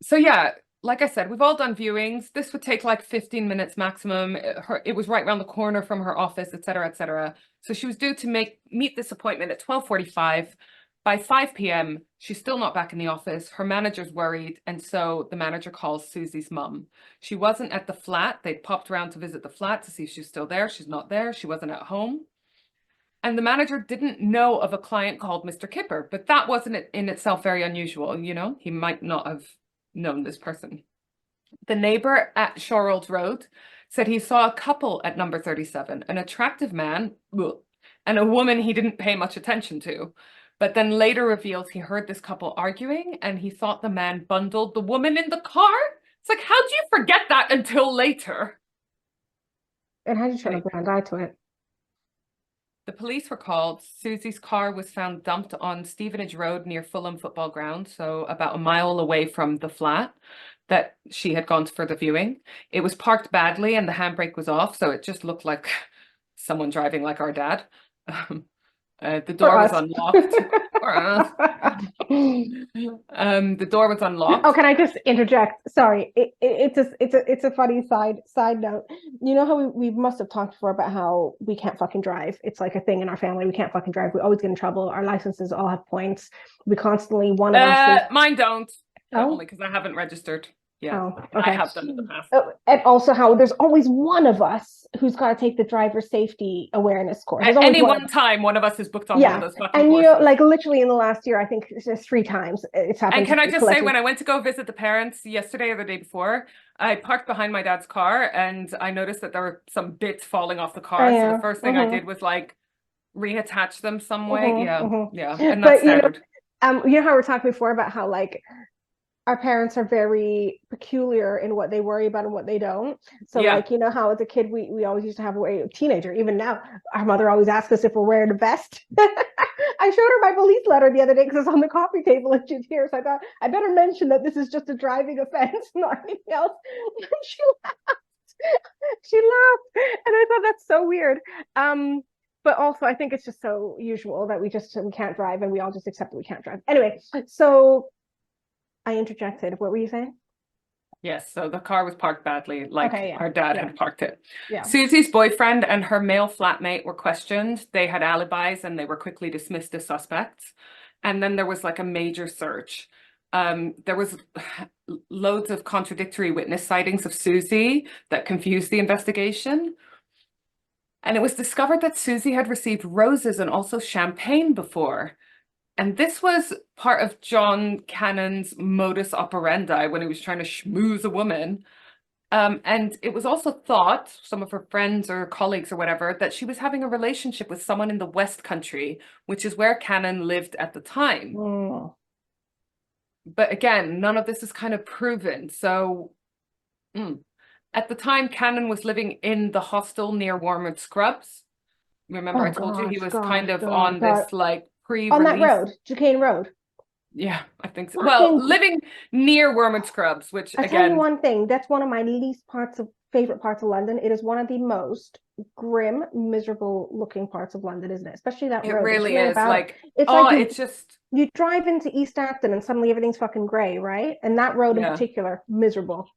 So yeah, like I said, we've all done viewings. This would take like 15 minutes maximum. It was right around the corner from her office, et cetera, et cetera. So she was due to meet this appointment at 12:45. By 5 p.m., she's still not back in the office. Her manager's worried, and so the manager calls Suzy's mum. She wasn't at the flat. They'd popped around to visit the flat to see if she's still there. She's not there. She wasn't at home. And the manager didn't know of a client called Mr. Kipper, but that wasn't in itself very unusual, you know? He might not have known this person. The neighbor at Shorrold Road said he saw a couple at number 37, an attractive man and a woman he didn't pay much attention to. But then later reveals he heard this couple arguing and he thought the man bundled the woman in the car. It's like, how do you forget that until later? And how did you turn a blind eye to it? The police were called. Suzy's car was found dumped on Stevenage Road near Fulham Football Ground, so about a mile away from the flat that she had gone for the viewing. It was parked badly and the handbrake was off, so it just looked like someone driving like our dad. The door was unlocked. The door was unlocked. Oh, can I just interject? Sorry, it's a funny side note. You know how we must have talked before about how we can't fucking drive. It's like a thing in our family. We can't fucking drive. We always get in trouble. Our licenses all have points. We constantly one of us. Mine don't. Oh? Only because I haven't registered. Yeah, oh, okay. I have them in the past. And also how there's always one of us who's got to take the driver safety awareness course. At any one time, one of us is booked on one of those fucking and courses. you know, like literally in the last year, I think it's just 3 times it's happened. And can I just say, when I went to go visit the parents yesterday or the day before, I parked behind my dad's car and I noticed that there were some bits falling off the car. So the first thing I did was like reattach them some way. Yeah, and that's standard. You know how we were talking before about how like our parents are very peculiar in what they worry about and what they don't. So like, you know how as a kid, we always used to have a teenager, even now, our mother always asks us if we're wearing a vest. I showed her my police letter the other day because it's on the coffee table and she's here. So I thought I better mention that this is just a driving offense, not anything else. And she laughed. She laughed. And I thought that's so weird. But also I think it's just so usual that we can't drive and we all just accept that we can't drive. Anyway, so I interjected. What were you saying? Yes, so the car was parked badly, like our dad had parked it. Yeah. Suzy's boyfriend and her male flatmate were questioned. They had alibis and they were quickly dismissed as suspects. And then there was like a major search. There was loads of contradictory witness sightings of Suzy that confused the investigation. And it was discovered that Suzy had received roses and also champagne before. And this was part of John Cannan's modus operandi when he was trying to schmooze a woman. And it was also thought, some of her friends or colleagues or whatever, that she was having a relationship with someone in the West Country, which is where Cannan lived at the time. But again, none of this is kind of proven. So at the time, Cannan was living in the hostel near Wormwood Scrubs. Remember, I told you he was kind of on this like on that road, Duquesne Road. Yeah, I think so. Well, living near Wormwood Scrubs, which I'll tell you one thing, that's one of my favorite parts of London. It is one of the most grim, miserable looking parts of London, isn't it? Especially that road. It really is. Like, it's just you drive into East Acton and suddenly everything's fucking grey, right? And that road in particular, miserable.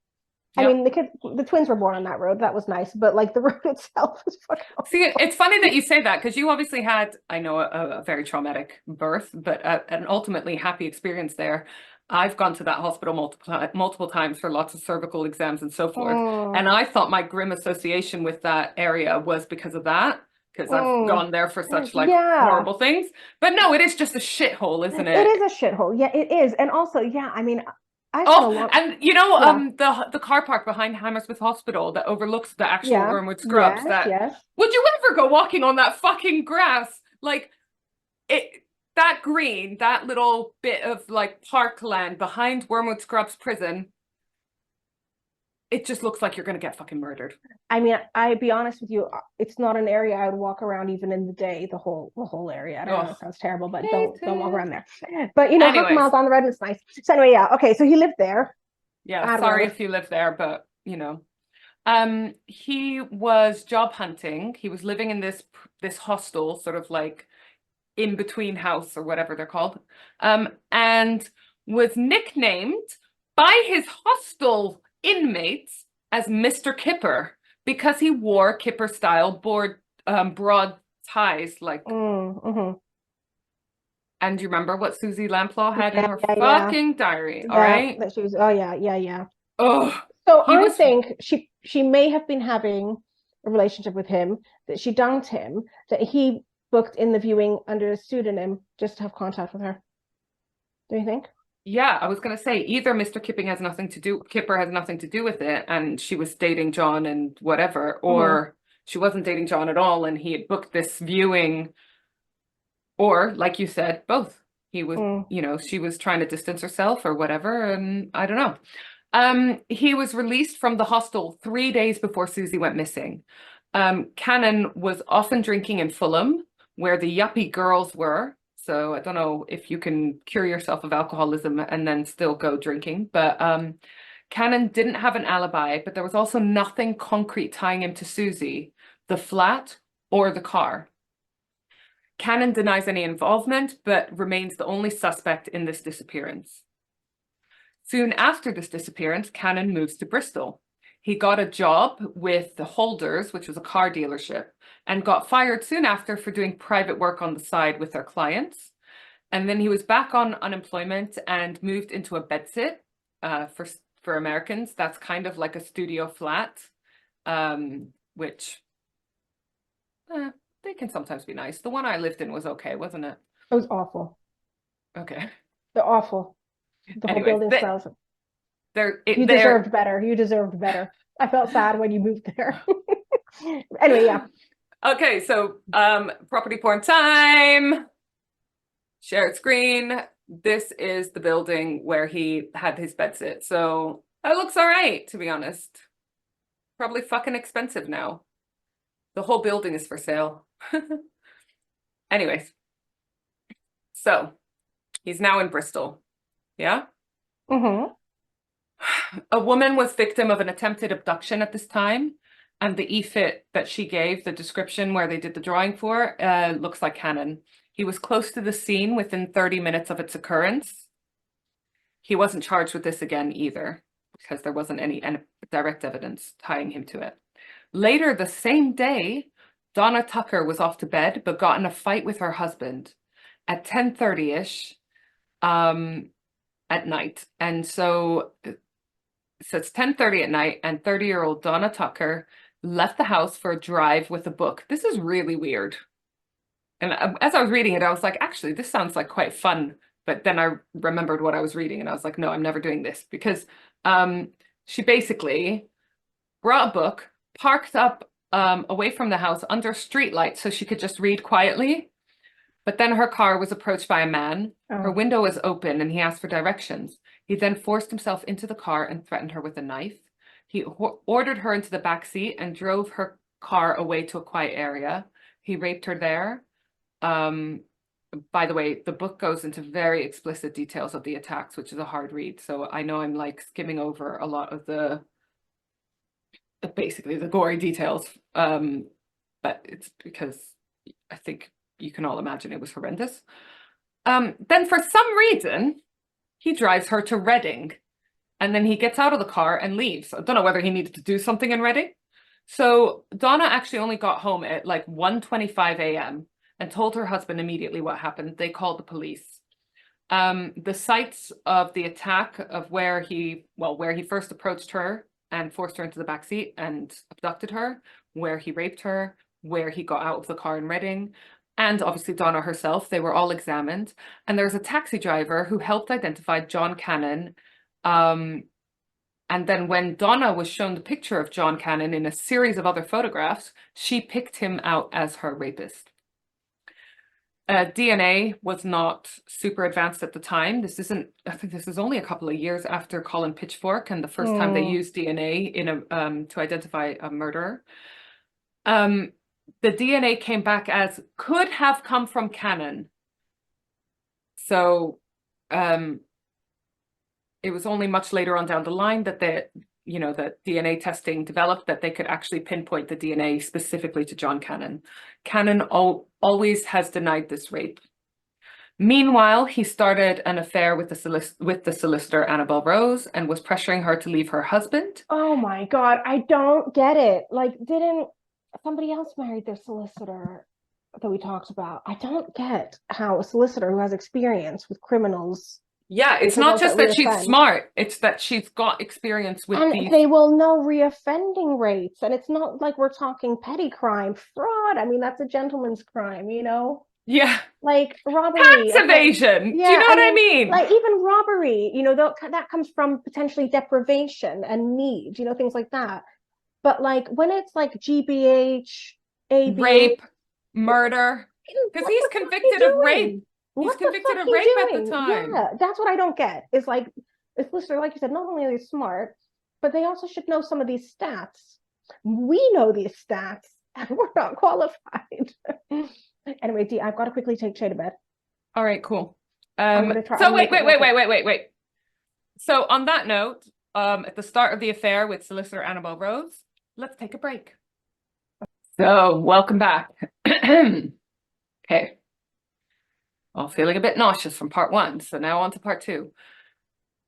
I mean, the twins were born on that road. That was nice, but like the road itself was fucking awful. See, it's funny that you say that because you obviously had, I know, a very traumatic birth, but an ultimately happy experience there. I've gone to that hospital multiple times for lots of cervical exams and so forth. And I thought my grim association with that area was because of that, because I've gone there for such like horrible things. But no, it is just a shithole, isn't it? It is a shithole. Yeah, it is. And also, I mean, I spent a Oh, lot. and you know, Yeah. the car park behind Hammersmith Hospital that overlooks the actual Yeah. Wormwood Scrubs. Yes. That Yes. would you ever go walking on that fucking grass? Like it, that green, that little bit of like parkland behind Wormwood Scrubs prison. It just looks like you're gonna get fucking murdered. I mean, I be honest with you, it's not an area I would walk around even in the day. The whole area. I don't know. Oh, It sounds terrible, but don't walk hated. around there. But you know, 100 Anyways, miles on the road, it's nice. So anyway, yeah. Okay, so he lived there. yeah, Bad sorry road. if you live there, but you know. He was job hunting. He was living in this hostel, sort of like in between house or whatever they're called, and was nicknamed by his hostel inmates as Mr. Kipper because he wore Kipper style broad ties, like. Mm-hmm. And you remember what Suzy Lamplugh had in Yeah, her yeah, yeah. fucking diary, all Yeah, right? that she was. Oh yeah, yeah, yeah. Oh, So he I was. think she may have been having a relationship with him, that she dumped him, that he booked in the viewing under a pseudonym just to have contact with her. Do you think? Yeah, I was gonna say either Kipper has nothing to do with it, and she was dating John and whatever, or she wasn't dating John at all, and he had booked this viewing, or like you said, both. He was, you know, she was trying to distance herself or whatever, and I don't know. He was released from the hostel 3 days before Suzy went missing. Cannan was often drinking in Fulham, where the yuppie girls were. So I don't know if you can cure yourself of alcoholism and then still go drinking. But Cannan didn't have an alibi, but there was also nothing concrete tying him to Suzy, the flat, or the car. Cannan denies any involvement, but remains the only suspect in this disappearance. Soon after this disappearance, Cannan moves to Bristol. He got a job with the Holders, which was a car dealership, and got fired soon after for doing private work on the side with their clients. And then he was back on unemployment and moved into a bedsit for Americans. That's kind of like a studio flat, which they can sometimes be nice. The one I lived in was okay, wasn't it? It was awful. Okay. They're awful. The whole Anyways, building smells. you deserved better. You deserved better. I felt sad when you moved there. Anyway, yeah. Okay, so property porn time. Shared screen. This is the building where he had his bedsit. So that looks all right, to be honest. Probably fucking expensive now. The whole building is for sale. Anyways, so he's now in Bristol. Yeah? A woman was victim of an attempted abduction at this time, and the e-fit that she gave, the description where they did the drawing for, looks like Cannan. He was close to the scene within 30 minutes of its occurrence. He wasn't charged with this again either, because there wasn't any direct evidence tying him to it. Later the same day, Donna Tucker was off to bed, but got in a fight with her husband at 10:30-ish at night. And so it's 10:30 at night, and 30-year-old Donna Tucker left the house for a drive with a book. This is really weird. And as I was reading it, I was like, actually, this sounds like quite fun. But then I remembered what I was reading, and I was like, no, I'm never doing this. Because she basically brought a book, parked up away from the house under a street light so she could just read quietly. But then her car was approached by a man. Her window was open, and he asked for directions. He then forced himself into the car and threatened her with a knife. He ordered her into the back seat and drove her car away to a quiet area. He raped her there. By the way, the book goes into very explicit details of the attacks, which is a hard read. So I know I'm like skimming over a lot of basically the gory details. But it's because I think you can all imagine it was horrendous. Then for some reason, he drives her to Reading, and then he gets out of the car and leaves. I don't know whether he needed to do something in Reading. So Donna actually only got home at like 1:25 a.m. and told her husband immediately what happened. They called the police. The sites of the attack of where he first approached her and forced her into the backseat and abducted her, where he raped her, where he got out of the car in Reading, and obviously Donna herself, they were all examined. And there's a taxi driver who helped identify John Cannan And then when Donna was shown the picture of John Cannan in a series of other photographs, she picked him out as her rapist. DNA was not super advanced at the time. I think this is only a couple of years after Colin Pitchfork and the first time they used DNA in to identify a murderer. The DNA came back as could have come from Cannan. So it was only much later on down the line that that DNA testing developed that they could actually pinpoint the DNA specifically to John Cannan. Cannan always has denied this rape. Meanwhile, he started an affair with the solicitor Annabelle Rose and was pressuring her to leave her husband. Oh my God, I don't get it. Like, didn't somebody else marry their solicitor that we talked about? I don't get how a solicitor who has experience with criminals. Yeah, it's not just that she's smart, it's that she's got experience with these. They will know reoffending rates, and it's not like we're talking petty crime, fraud. I mean, that's a gentleman's crime, you know? Yeah. Like robbery. Tax evasion. Yeah, do you know what I mean? Like even robbery, you know, that comes from potentially deprivation and need, you know, things like that. But like when it's like GBH, ABH, rape, murder, because he's convicted of rape. He's convicted of rape at the time. Yeah, that's what I don't get. Is like, a solicitor, like you said, not only are they smart, but they also should know some of these stats. We know these stats, and we're not qualified. Anyway, Dee, I've got to quickly take Shay to bed. All right, cool. So wait. So on that note, at the start of the affair with solicitor Annabelle Rose, let's take a break. So welcome back. Okay. Well, feeling a bit nauseous from part 1, so now on to part 2.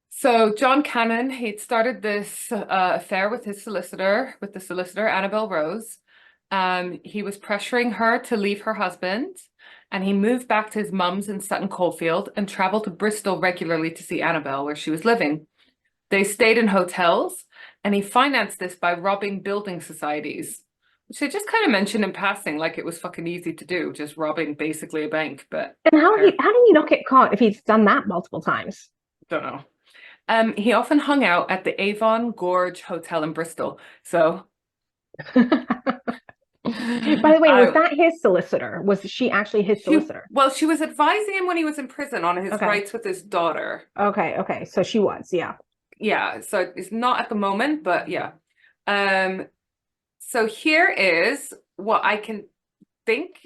So John Cannan, he'd started this affair with the solicitor Annabelle Rose. He was pressuring her to leave her husband, and he moved back to his mum's in Sutton Coldfield and traveled to Bristol regularly to see Annabelle, where she was living. They stayed in hotels, and he financed this by robbing building societies, which they just kind of mentioned in passing, like it was fucking easy to do, just robbing basically a bank. But and how did he not get caught if he's done that multiple times? Don't know. He often hung out at the Avon Gorge Hotel in Bristol. So, by the way, was that his solicitor? Was she actually his solicitor? Well, she was advising him when he was in prison on his rights with his daughter. Okay. So she was, yeah. Yeah. So it's not at the moment, but yeah. So here is what I can think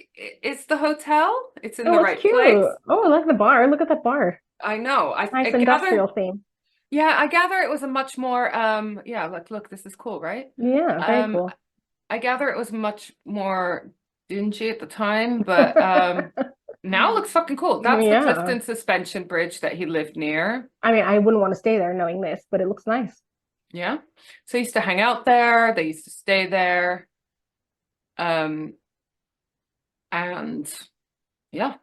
is the hotel. It's in the right place. Oh, I like the bar. Look at that bar. I know. Nice industrial theme. Yeah, I gather it was a much more look, this is cool, right? Yeah, very cool. I gather it was much more dingy at the time, but now it looks fucking cool. That's the Clifton Suspension Bridge that he lived near. I mean, I wouldn't want to stay there knowing this, but it looks nice. Yeah. So he used to hang out there. They used to stay there. And yeah,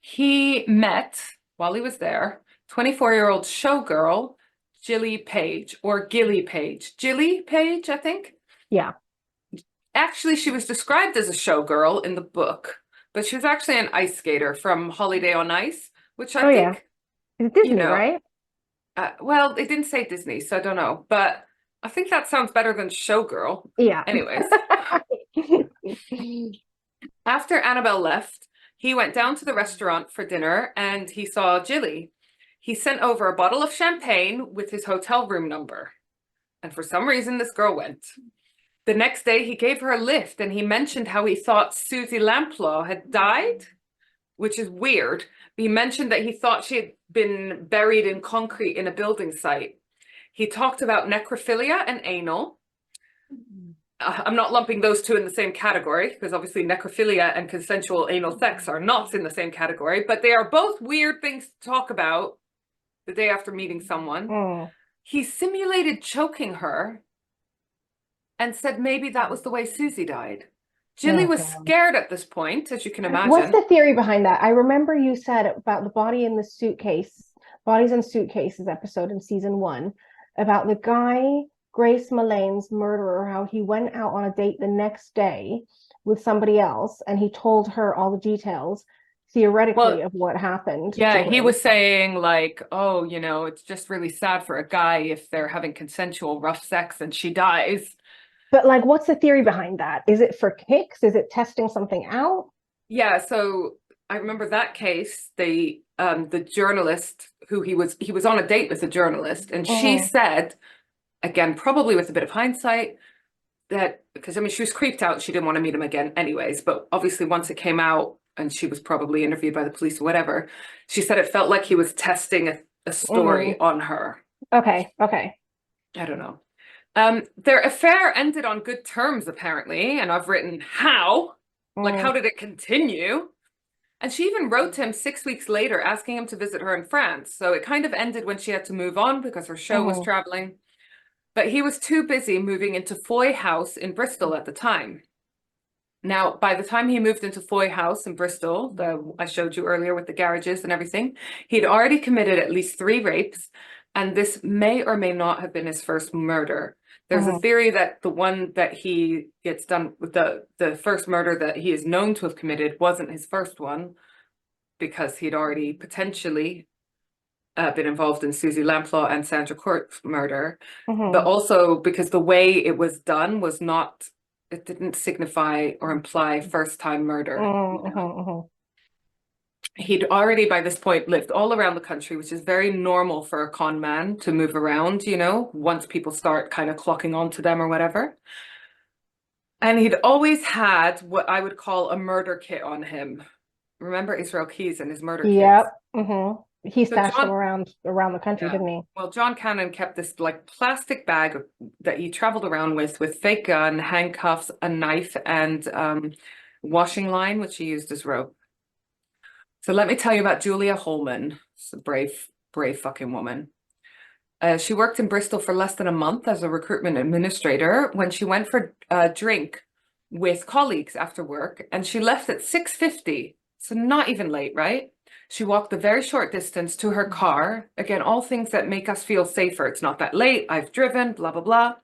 he met, while he was there, 24-year-old showgirl, Gilly Page, or Gilly Page. Gilly Page, I think? Yeah. Actually, she was described as a showgirl in the book, but she was actually an ice skater from Holiday on Ice, which I think... It's Disney, right? Well, it didn't say Disney, so I don't know, but I think that sounds better than showgirl. Yeah. Anyways. After Annabelle left, he went down to the restaurant for dinner and he saw Gilly. He sent over a bottle of champagne with his hotel room number. And for some reason, this girl went. The next day, he gave her a lift and he mentioned how he thought Suzy Lamplugh had died, which is weird. He mentioned that he thought she had been buried in concrete in a building site. He talked about necrophilia and anal. I'm not lumping those two in the same category because obviously necrophilia and consensual anal sex are not in the same category, but they are both weird things to talk about the day after meeting someone. He simulated choking her and said maybe that was the way Suzy died. Gilly was scared at this point, as you can imagine. What's the theory behind that? I remember you said about the bodies in suitcases episode in season 1 about the guy, Grace Mullane's murderer, how he went out on a date the next day with somebody else and he told her all the details. theoretically Well, of what happened yeah, to he her. was saying like, oh, you know, it's just really sad for a guy if they're having consensual rough sex and she dies. But like, what's the theory behind that? Is it for kicks? Is it testing something out? Yeah, so I remember that case, the journalist who he was on a date with a journalist, and she Mhm. said, again, probably with a bit of hindsight, that because I mean she was creeped out, she didn't want to meet him again anyways, but obviously once it came out and she was probably interviewed by the police or whatever, she said it felt like he was testing a Mhm. story on her. Okay. Okay. I don't know. Their affair ended on good terms, apparently, and I've written how? Like, how Mm. did it continue? And she even wrote to him 6 weeks later asking him to visit her in France. So it kind of ended when she had to move on because her show was Mhm. traveling. But he was too busy moving into Foy House in Bristol at the time. Now, by the time he moved into Foy House in Bristol, I showed you earlier with the garages and everything, he'd already committed at least 3 rapes, and this may or may not have been his first murder. There's a Mhm. theory that the one that he gets done with the first murder that he is known to have committed wasn't his first one, because he'd already potentially been involved in Suzy Lamplugh and Sandra Court's murder, but Mhm. also because the way it was done was not, it didn't signify or imply first time murder. Mhm. You know? Mhm. He'd already by this point lived all around the country, which is very normal for a con man to move around, you know, once people start kind of clocking onto them or whatever. And he'd always had what I would call a murder kit on him. Remember Israel Keys and his murder kits? Yep. He So stashed them John, around the country, yeah. didn't he? Well, John Cannan kept this like plastic bag that he traveled around with fake gun, handcuffs, a knife, and washing line, which he used as rope. So let me tell you about Julia Holman. She's a brave, brave fucking woman. She worked in Bristol for less than a month as a recruitment administrator when she went for a drink with colleagues after work, and she left at 6:50, so not even late, right? She walked a very short distance to her car. Again, all things that make us feel safer. It's not that late. I've driven, blah, blah, blah.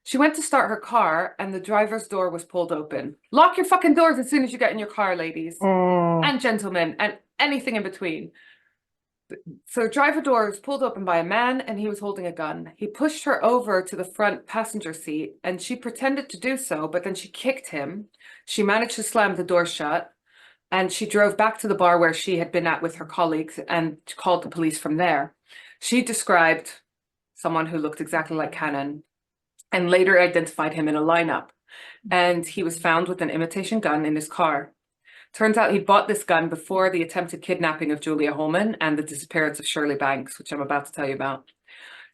She went to start her car, and the driver's door was pulled open. Lock your fucking doors as soon as you get in your car, ladies Mm. and gentlemen, and anything in between. So driver door was pulled open by a man and he was holding a gun. He pushed her over to the front passenger seat and she pretended to do so, but then she kicked him. She managed to slam the door shut and she drove back to the bar where she had been at with her colleagues and called the police from there. She described someone who looked exactly like Cannan and later identified him in a lineup. And he was found with an imitation gun in his car. Turns out he bought this gun before the attempted kidnapping of Julia Holman and the disappearance of Shirley Banks, which I'm about to tell you about.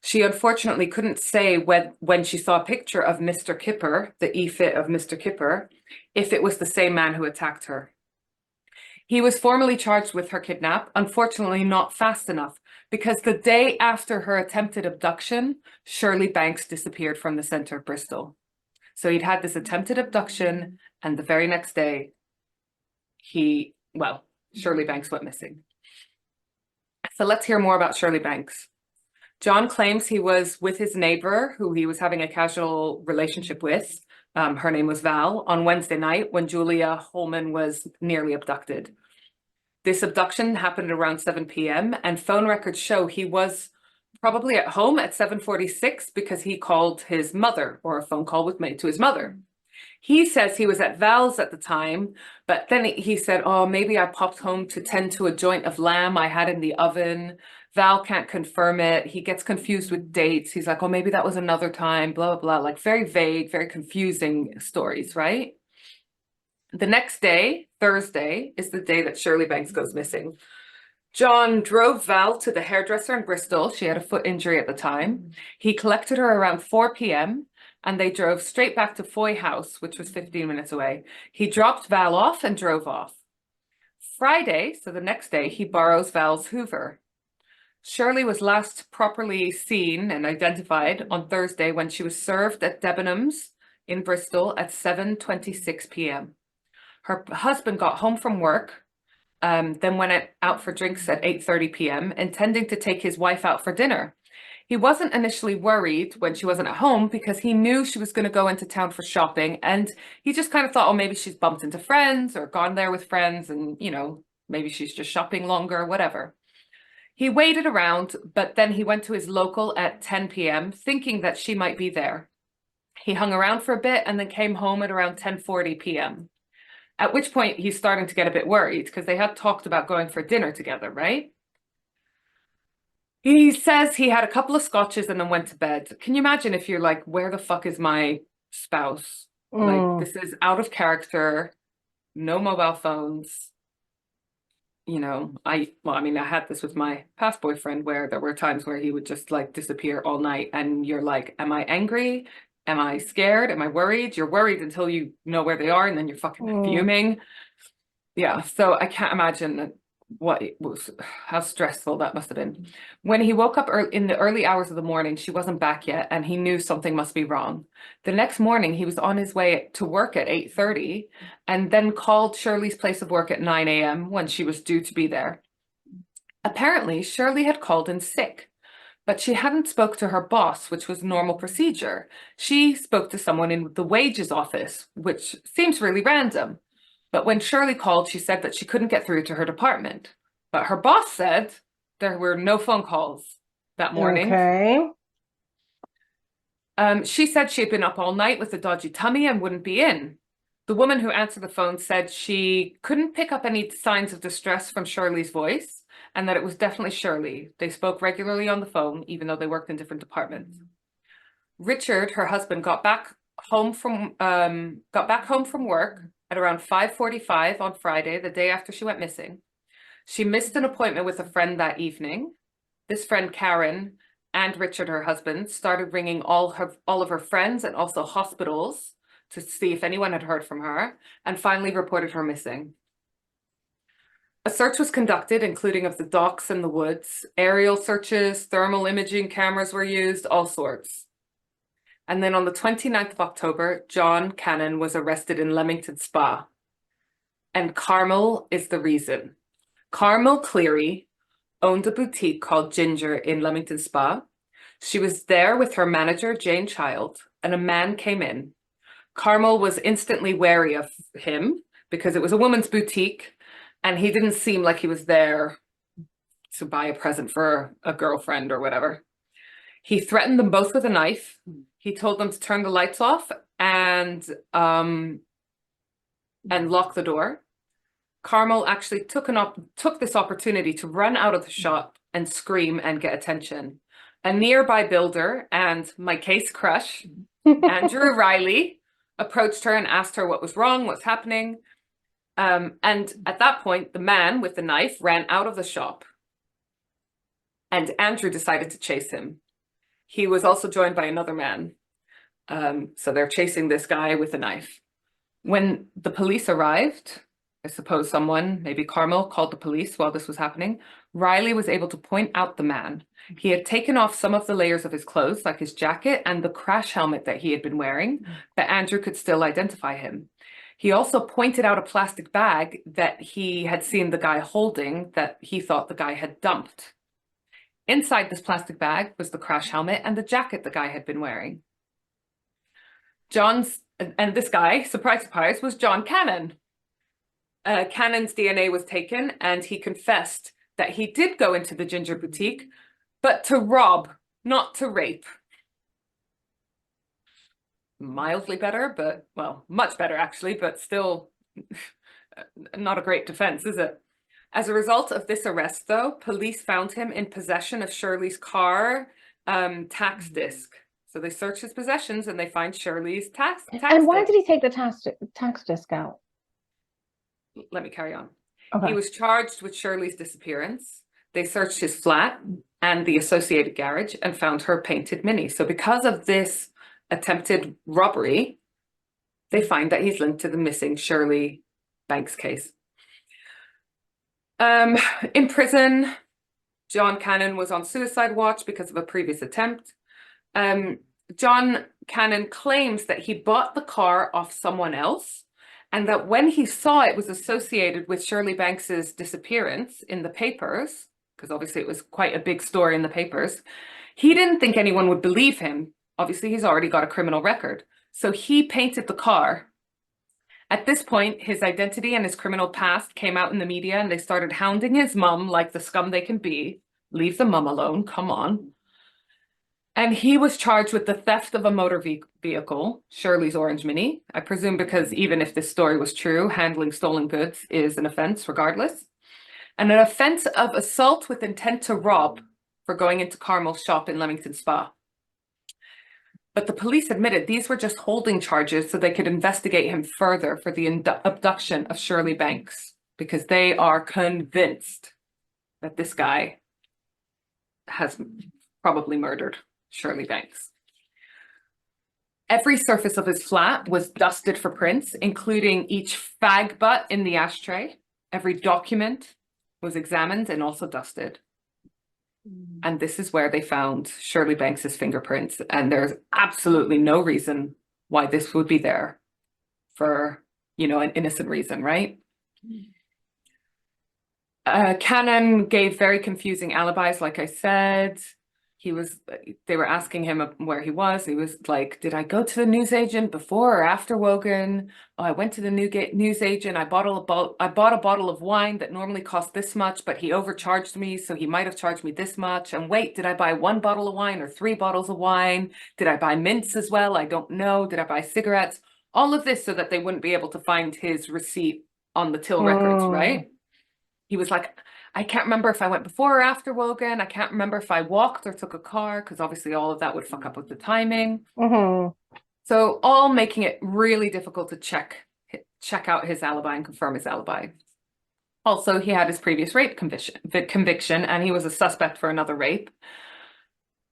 She unfortunately couldn't say when she saw a picture of Mr. Kipper, the e-fit of Mr. Kipper, if it was the same man who attacked her. He was formally charged with her kidnap, unfortunately not fast enough, because the day after her attempted abduction, Shirley Banks disappeared from the center of Bristol. So he'd had this attempted abduction, and the very next day, Shirley Banks went missing. So let's hear more about Shirley Banks. John claims he was with his neighbor, who he was having a casual relationship with. Her name was Val, on Wednesday night when Julia Holman was nearly abducted. This abduction happened around 7 p.m. and phone records show he was probably at home at 7:46 because he called his mother, or a phone call was made to his mother. He says he was at Val's at the time, but then he said, oh, maybe I popped home to tend to a joint of lamb I had in the oven. Val can't confirm it. He gets confused with dates. He's like, oh, maybe that was another time, blah, blah, blah. Like very vague, very confusing stories, right? The next day, Thursday, is the day that Shirley Banks goes missing. John drove Val to the hairdresser in Bristol. She had a foot injury at the time. He collected her around 4 p.m. and they drove straight back to Foy House, which was 15 minutes away. He dropped Val off and drove off. Friday, so the next day, he borrows Val's Hoover. Shirley was last properly seen and identified on Thursday when she was served at Debenhams in Bristol at 7:26 p.m. Her husband got home from work, then went out for drinks at 8:30 p.m., intending to take his wife out for dinner. He wasn't initially worried when she wasn't at home because he knew she was going to go into town for shopping, and he just kind of thought, oh, maybe she's bumped into friends or gone there with friends and, you know, Maybe she's just shopping longer, whatever. He waited around, but then he went to his local at 10 p.m. thinking that she might be there. He hung around for a bit and then came home at around 10:40 p.m. At which point he's starting to get a bit worried because they had talked about going for dinner together, right? He says he had a couple of scotches and then went to bed. Can you imagine if you're like, where the fuck is my spouse? Like, this is out of character, no mobile phones. You know, I had this with my past boyfriend where there were times where he would just like disappear all night and you're like, am I angry? Am I scared? Am I worried? You're worried until you know where they are and then you're fucking fuming. Yeah, so I can't imagine how stressful that must have been. When he woke up in the early hours of the morning, she wasn't back yet and he knew something must be wrong. The next morning, he was on his way to work at 8:30 and then called Shirley's place of work at 9 a.m. when she was due to be there. Apparently, Shirley had called in sick, but she hadn't spoke to her boss, which was normal procedure. She spoke to someone in the wages office, which seems really random. But when Shirley called, she said that she couldn't get through to her department. But her boss said there were no phone calls that morning. Okay. She said she had been up all night with a dodgy tummy and wouldn't be in. The woman who answered the phone said she couldn't pick up any signs of distress from Shirley's voice and that it was definitely Shirley. They spoke regularly on the phone, even though they worked in different departments. Richard, her husband, got back home from work at around 5:45 on Friday, the day after she went missing. She missed an appointment with a friend that evening. This friend, Karen, and Richard, her husband, started ringing all of her friends and also hospitals to see if anyone had heard from her, and finally reported her missing. A search was conducted, including of the docks and the woods. Aerial searches, thermal imaging cameras were used, all sorts. And then on the 29th of October, John Cannan was arrested in Leamington Spa. And Carmel is the reason. Carmel Cleary owned a boutique called Ginger in Leamington Spa. She was there with her manager, Jane Child, and a man came in. Carmel was instantly wary of him because it was a woman's boutique and he didn't seem like he was there to buy a present for a girlfriend or whatever. He threatened them both with a knife. He told them to turn the lights off and lock the door. Carmel actually took this opportunity to run out of the shop and scream and get attention. A nearby builder and my case crush, Andrew Riley, approached her and asked her what was wrong, what's happening. And at that point, the man with the knife ran out of the shop. And Andrew decided to chase him. He was also joined by another man. So they're chasing this guy with a knife. When the police arrived, I suppose someone, maybe Carmel, called the police while this was happening. Riley was able to point out the man. He had taken off some of the layers of his clothes, like his jacket and the crash helmet that he had been wearing, but Andrew could still identify him. He also pointed out a plastic bag that he had seen the guy holding that he thought the guy had dumped. Inside this plastic bag was the crash helmet and the jacket the guy had been wearing. And this guy, surprise, surprise, was John Cannan. Cannan's DNA was taken and he confessed that he did go into the Ginger boutique, but to rob, not to rape. Mildly better, but, well, much better actually, but still not a great defense, is it? As a result of this arrest, though, police found him in possession of Shirley's car tax disc. So they search his possessions and they find Shirley's tax And why disc. did he take the tax disc out? Let me carry on. Okay. He was charged with Shirley's disappearance. They searched his flat and the associated garage and found her painted Mini. So because of this attempted robbery, they find that he's linked to the missing Shirley Banks case. In prison, John Cannan was on suicide watch because of a previous attempt. John Cannan claims that he bought the car off someone else and that when he saw it was associated with Shirley Banks's disappearance in the papers, because obviously it was quite a big story in the papers, he didn't think anyone would believe him. Obviously, he's already got a criminal record. So he painted the car At this point, his identity and his criminal past came out in the media, and they started hounding his mum like the scum they can be. Leave the mum alone, come on. And he was charged with the theft of a motor vehicle, Shirley's orange Mini. I presume because even if this story was true, handling stolen goods is an offense regardless. And an offense of assault with intent to rob for going into Carmel's shop in Leamington Spa. But the police admitted these were just holding charges so they could investigate him further for the abduction of Shirley Banks, because they are convinced that this guy has probably murdered Shirley Banks. Every surface of his flat was dusted for prints, including each fag butt in the ashtray. Every document was examined and also dusted. And this is where they found Shirley Banks's fingerprints. And there's absolutely no reason why this would be there for, you know, an innocent reason, right? Cannan gave very confusing alibis, like I said. They were asking him where he was. He was like, did I go to the newsagent before or after Wogan? Oh, I went to the newsagent. I bought a bottle of wine that normally cost this much, but he overcharged me, so he might have charged me this much. And wait, did I buy 1 bottle of wine or 3 bottles of wine? Did I buy mints as well? I don't know. Did I buy cigarettes? All of this so that they wouldn't be able to find his receipt on the till records, right? He was like, I can't remember if I went before or after Wogan. I can't remember if I walked or took a car, because obviously all of that would fuck up with the timing. So all making it really difficult to check out his alibi and confirm his alibi. Also, he had his previous rape conviction, and he was a suspect for another rape.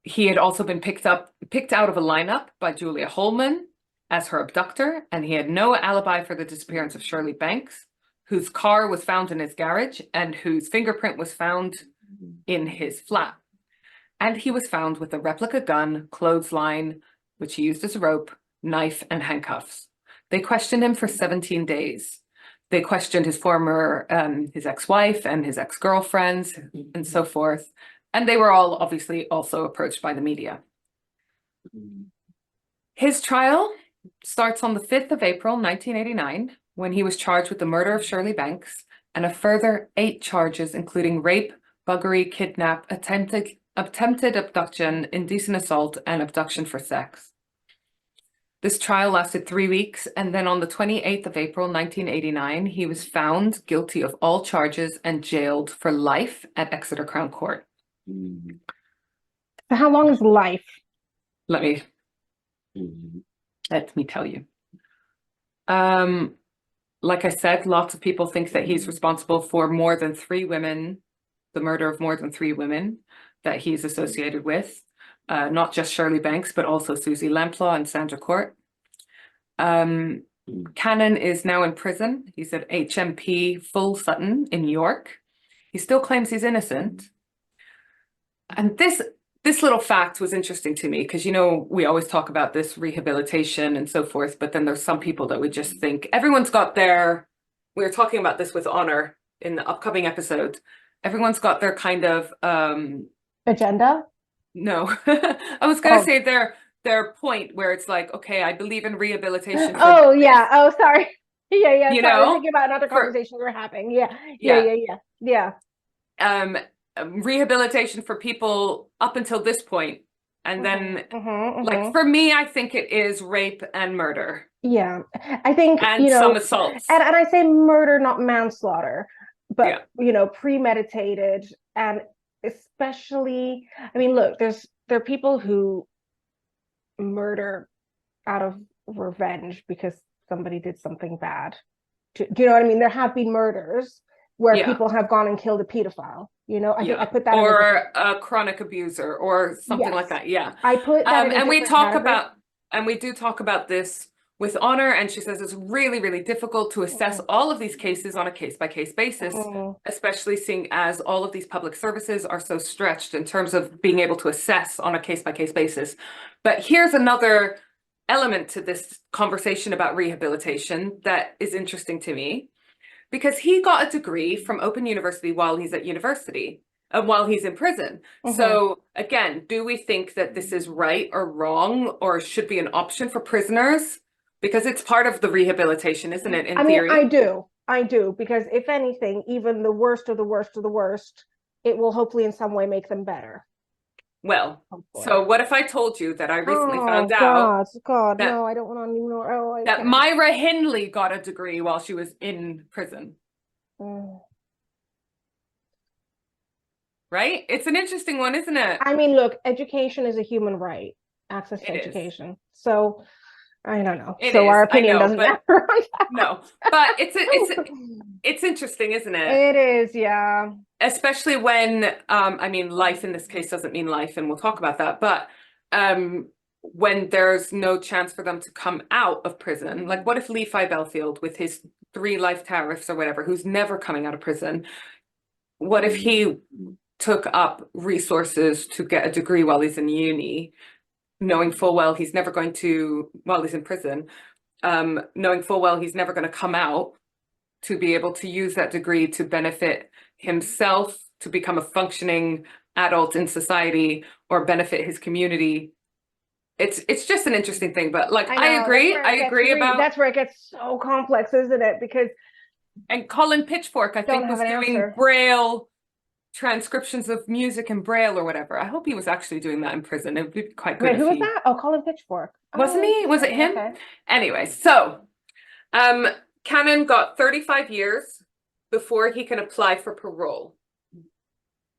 He had also been picked out of a lineup by Julia Holman as her abductor, and he had no alibi for the disappearance of Shirley Banks, whose car was found in his garage and whose fingerprint was found in his flat. And he was found with a replica gun, clothesline, which he used as a rope, knife, and handcuffs. They questioned him for 17 days. They questioned his his ex-wife and his ex-girlfriends and so forth. And they were all obviously also approached by the media. His trial starts on the 5th of April, 1989, when he was charged with the murder of Shirley Banks and a further 8 charges, including rape, buggery, kidnap, attempted abduction, indecent assault, and abduction for sex. This trial lasted 3 weeks, and then on the 28th of April, 1989, he was found guilty of all charges and jailed for life at Exeter Crown Court. How long is life? Let me tell you. Like I said, lots of people think that he's responsible for more than 3 women, the murder of more than 3 women that he's associated with, not just Shirley Banks, but also Suzy Lamplugh and Sandra Court. Cannan is now in prison. He's at HMP Full Sutton in York. He still claims he's innocent. And this little fact was interesting to me because, you know, we always talk about this rehabilitation and so forth, but then there's some people that we just think everyone's got their, we were talking about this with Honor in the upcoming episode. Everyone's got their kind of agenda. No, I was going to say their point where it's like, okay, I believe in rehabilitation. For oh yeah. Oh, sorry. Yeah. You sorry. I was know, thinking about another conversation we were having. Yeah. Rehabilitation for people up until this point. And then like for me, I think it is rape and murder. Yeah. I think, and you know, some assaults. And I say murder, not manslaughter, but you know, premeditated. And especially, I mean, look, there are people who murder out of revenge because somebody did something bad. Do you know what I mean? There have been murders where people have gone and killed a pedophile. You know, I think I put that or a chronic abuser or something like that. Yeah, I put that. And we talk about, and we do talk about this with Honor, and she says it's really, really difficult to assess all of these cases on a case-by-case basis, especially seeing as all of these public services are so stretched in terms of being able to assess on a case-by-case basis. But here's another element to this conversation about rehabilitation that is interesting to me, because he got a degree from Open University while he's at university and while he's in prison. So again, do we think that this is right or wrong, or should be an option for prisoners? Because it's part of the rehabilitation, isn't it, in theory? I do, because if anything, even the worst of the worst of the worst, it will hopefully in some way make them better. Well, Hopefully. so what if I told you that I recently found out God, that, no, I don't want to even know. that Myra Hindley got a degree while she was in prison. Right? It's an interesting one, isn't it? I mean, look, education is a human right, access to It is. education. So I don't know. It so is, our I opinion know, doesn't but matter. no, but it's interesting, isn't it? It is, yeah. Especially when, I mean, life in this case doesn't mean life, and we'll talk about that, but when there's no chance for them to come out of prison, like what if Levi Belfield with his 3 life tariffs or whatever, who's never coming out of prison, what if he took up resources to get a degree while he's in uni, knowing full well he's never going to, while he's in prison, knowing full well he's never going to come out, to be able to use that degree to benefit himself, to become a functioning adult in society, or benefit his community. It's just an interesting thing, but like I agree about that's where it gets so complex, isn't it? Because and Colin Pitchfork, I think, was doing Braille transcriptions of music in Braille or whatever. I hope he was actually doing that in prison. It would be quite good. Wait, who was that? Oh, Colin Pitchfork. Wasn't he? Was it him? Okay. Anyway, so Cannan got 35 years before he can apply for parole.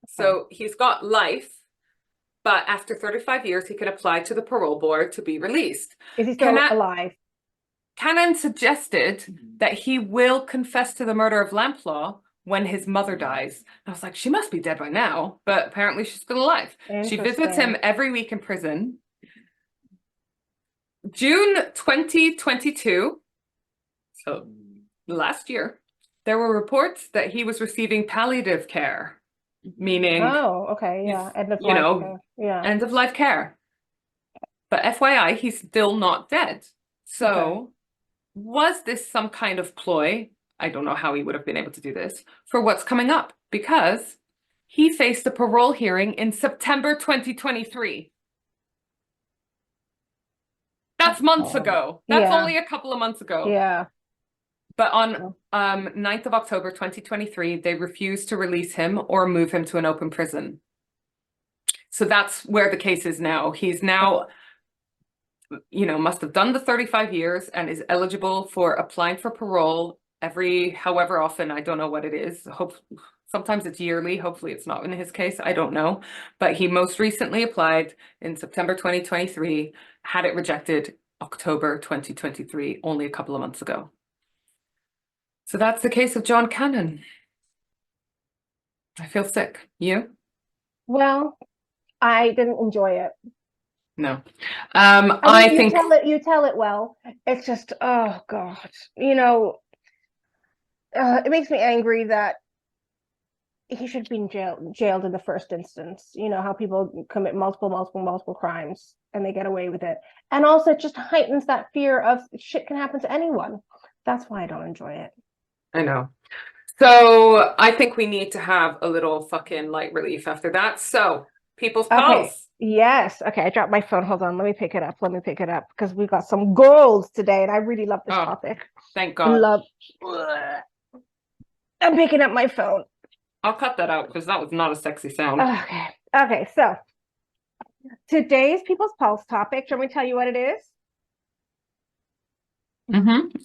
So he's got life, but after 35 years, he can apply to the parole board to be released. Is he still alive? Cannan suggested that he will confess to the murder of Lamplugh when his mother dies. I was like, she must be dead by now, but apparently she's still alive. She visits him every week in prison. June 2022, so last year, there were reports that he was receiving palliative care, meaning end of life care. Yeah, end of life care. But FYI, he's still not dead. So was this some kind of ploy? I don't know how he would have been able to do this for what's coming up, because he faced a parole hearing in September 2023. That's months ago. That's only a couple of months ago. Yeah. But on 9th of October 2023, they refused to release him or move him to an open prison. So that's where the case is now. He's now, must have done the 35 years and is eligible for applying for parole every however often. I don't know what it is. Sometimes it's yearly. Hopefully it's not in his case. I don't know. But he most recently applied in September 2023, had it rejected October 2023, only a couple of months ago. So that's the case of John Cannan. I feel sick. You? Well, I didn't enjoy it. No. I think you tell it well. It's just, oh God, it makes me angry that he should have been jailed in the first instance. You know how people commit multiple crimes and they get away with it. And also it just heightens that fear of shit can happen to anyone. That's why I don't enjoy it. I know. So I think we need to have a little fucking light relief after that. So people's pulse. Yes. Okay. I dropped my phone. Hold on. Let me pick it up. Because we got some gold today and I really love this topic. Thank God. I'm picking up my phone. I'll cut that out because that was not a sexy sound. Okay. So today's people's pulse topic. Do you want me to tell you what it is?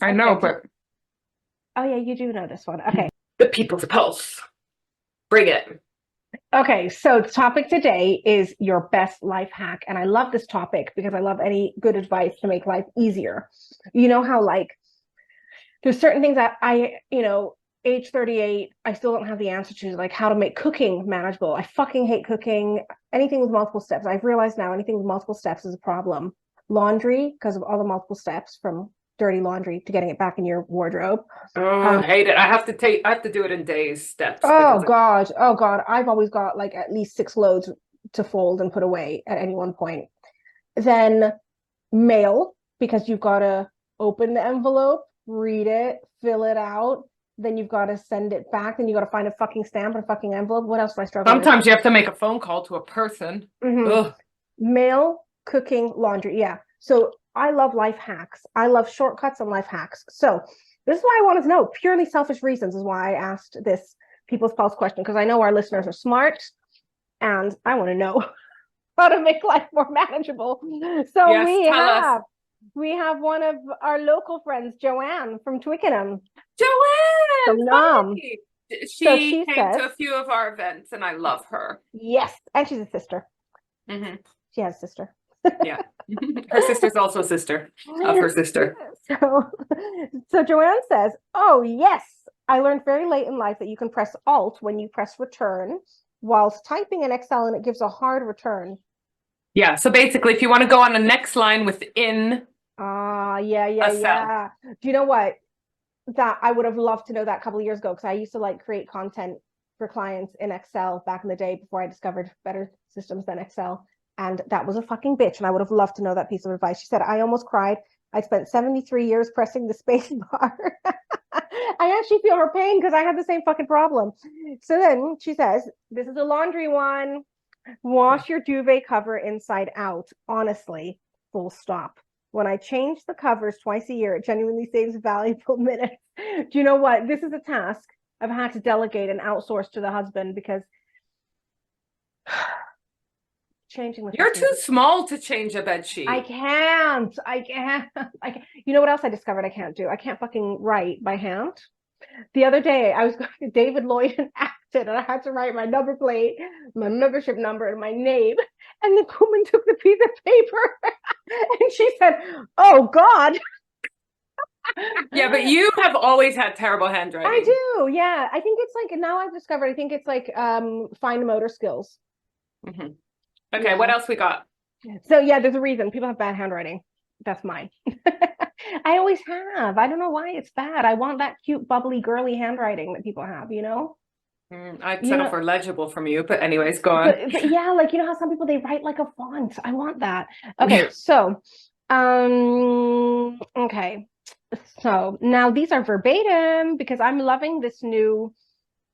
I know, but oh yeah, you do know this one. Okay. The people's pulse. Bring it. Okay, so the topic today is your best life hack. And I love this topic because I love any good advice to make life easier. You know how there's certain things that age 38, I still don't have the answer to, like how to make cooking manageable. I fucking hate cooking. Anything with multiple steps. I've realized now anything with multiple steps is a problem. Laundry, because of all the multiple steps from dirty laundry to getting it back in your wardrobe. I hate it. I have to do it in days steps. Oh God. I've always got like at least 6 loads to fold and put away at any one point. Then mail, because you've got to open the envelope, read it, fill it out. Then you've got to send it back. Then you got to find a fucking stamp and a fucking envelope. What else do I struggle with? Sometimes you have to make a phone call to a person. Mail, cooking, laundry. Yeah. So I love life hacks. I love shortcuts and life hacks. So this is why I wanted to know. Purely selfish reasons is why I asked this People's Pulse question, because I know our listeners are smart and I want to know how to make life more manageable. So Yes, we have one of our local friends, Joanne from Twickenham. Joanne, funny. So she came says, to a few of our events, and I love her. yes, and she's a sister. Mm-hmm. She has a sister. Yeah, her sister's also a sister of her sister. So Joanne says, oh yes, I learned very late in life that you can press Alt when you press return whilst typing in Excel, and it gives a hard return. Yeah, so basically, if you want to go on the next line within yeah. cell. Do you know what? That I would have loved to know that a couple of years ago, because I used to like create content for clients in Excel back in the day before I discovered better systems than Excel. And that was a fucking bitch. And I would have loved to know that piece of advice. She said, I almost cried. I spent 73 years pressing the space bar. I actually feel her pain because I had the same fucking problem. So then she says, this is a laundry one. Wash your duvet cover inside out. Honestly, full stop. When I change the covers twice a year, it genuinely saves valuable minutes. Do you know what? This is a task I've had to delegate and outsource to the husband, because changing the You're too small to change a bed sheet. I can't. You know what else I discovered I can't do? I can't fucking write by hand. The other day, I was going to David Lloyd and Acton, and I had to write my number plate, my membership number, and my name. And the woman took the piece of paper and she said, oh, God. Yeah, but you have always had terrible handwriting. I do. Yeah. I think it's like, now I've discovered, I think it's like fine motor skills. Mm-hmm. Okay, what else we got? So, yeah, there's a reason people have bad handwriting. That's mine. I always have. I don't know why it's bad. I want that cute, bubbly, girly handwriting that people have, you know? I'd settle for legible from you, but anyways, go on. But yeah, like, you know how some people, they write like a font. I want that. Okay, so, okay. So now these are verbatim, because I'm loving this new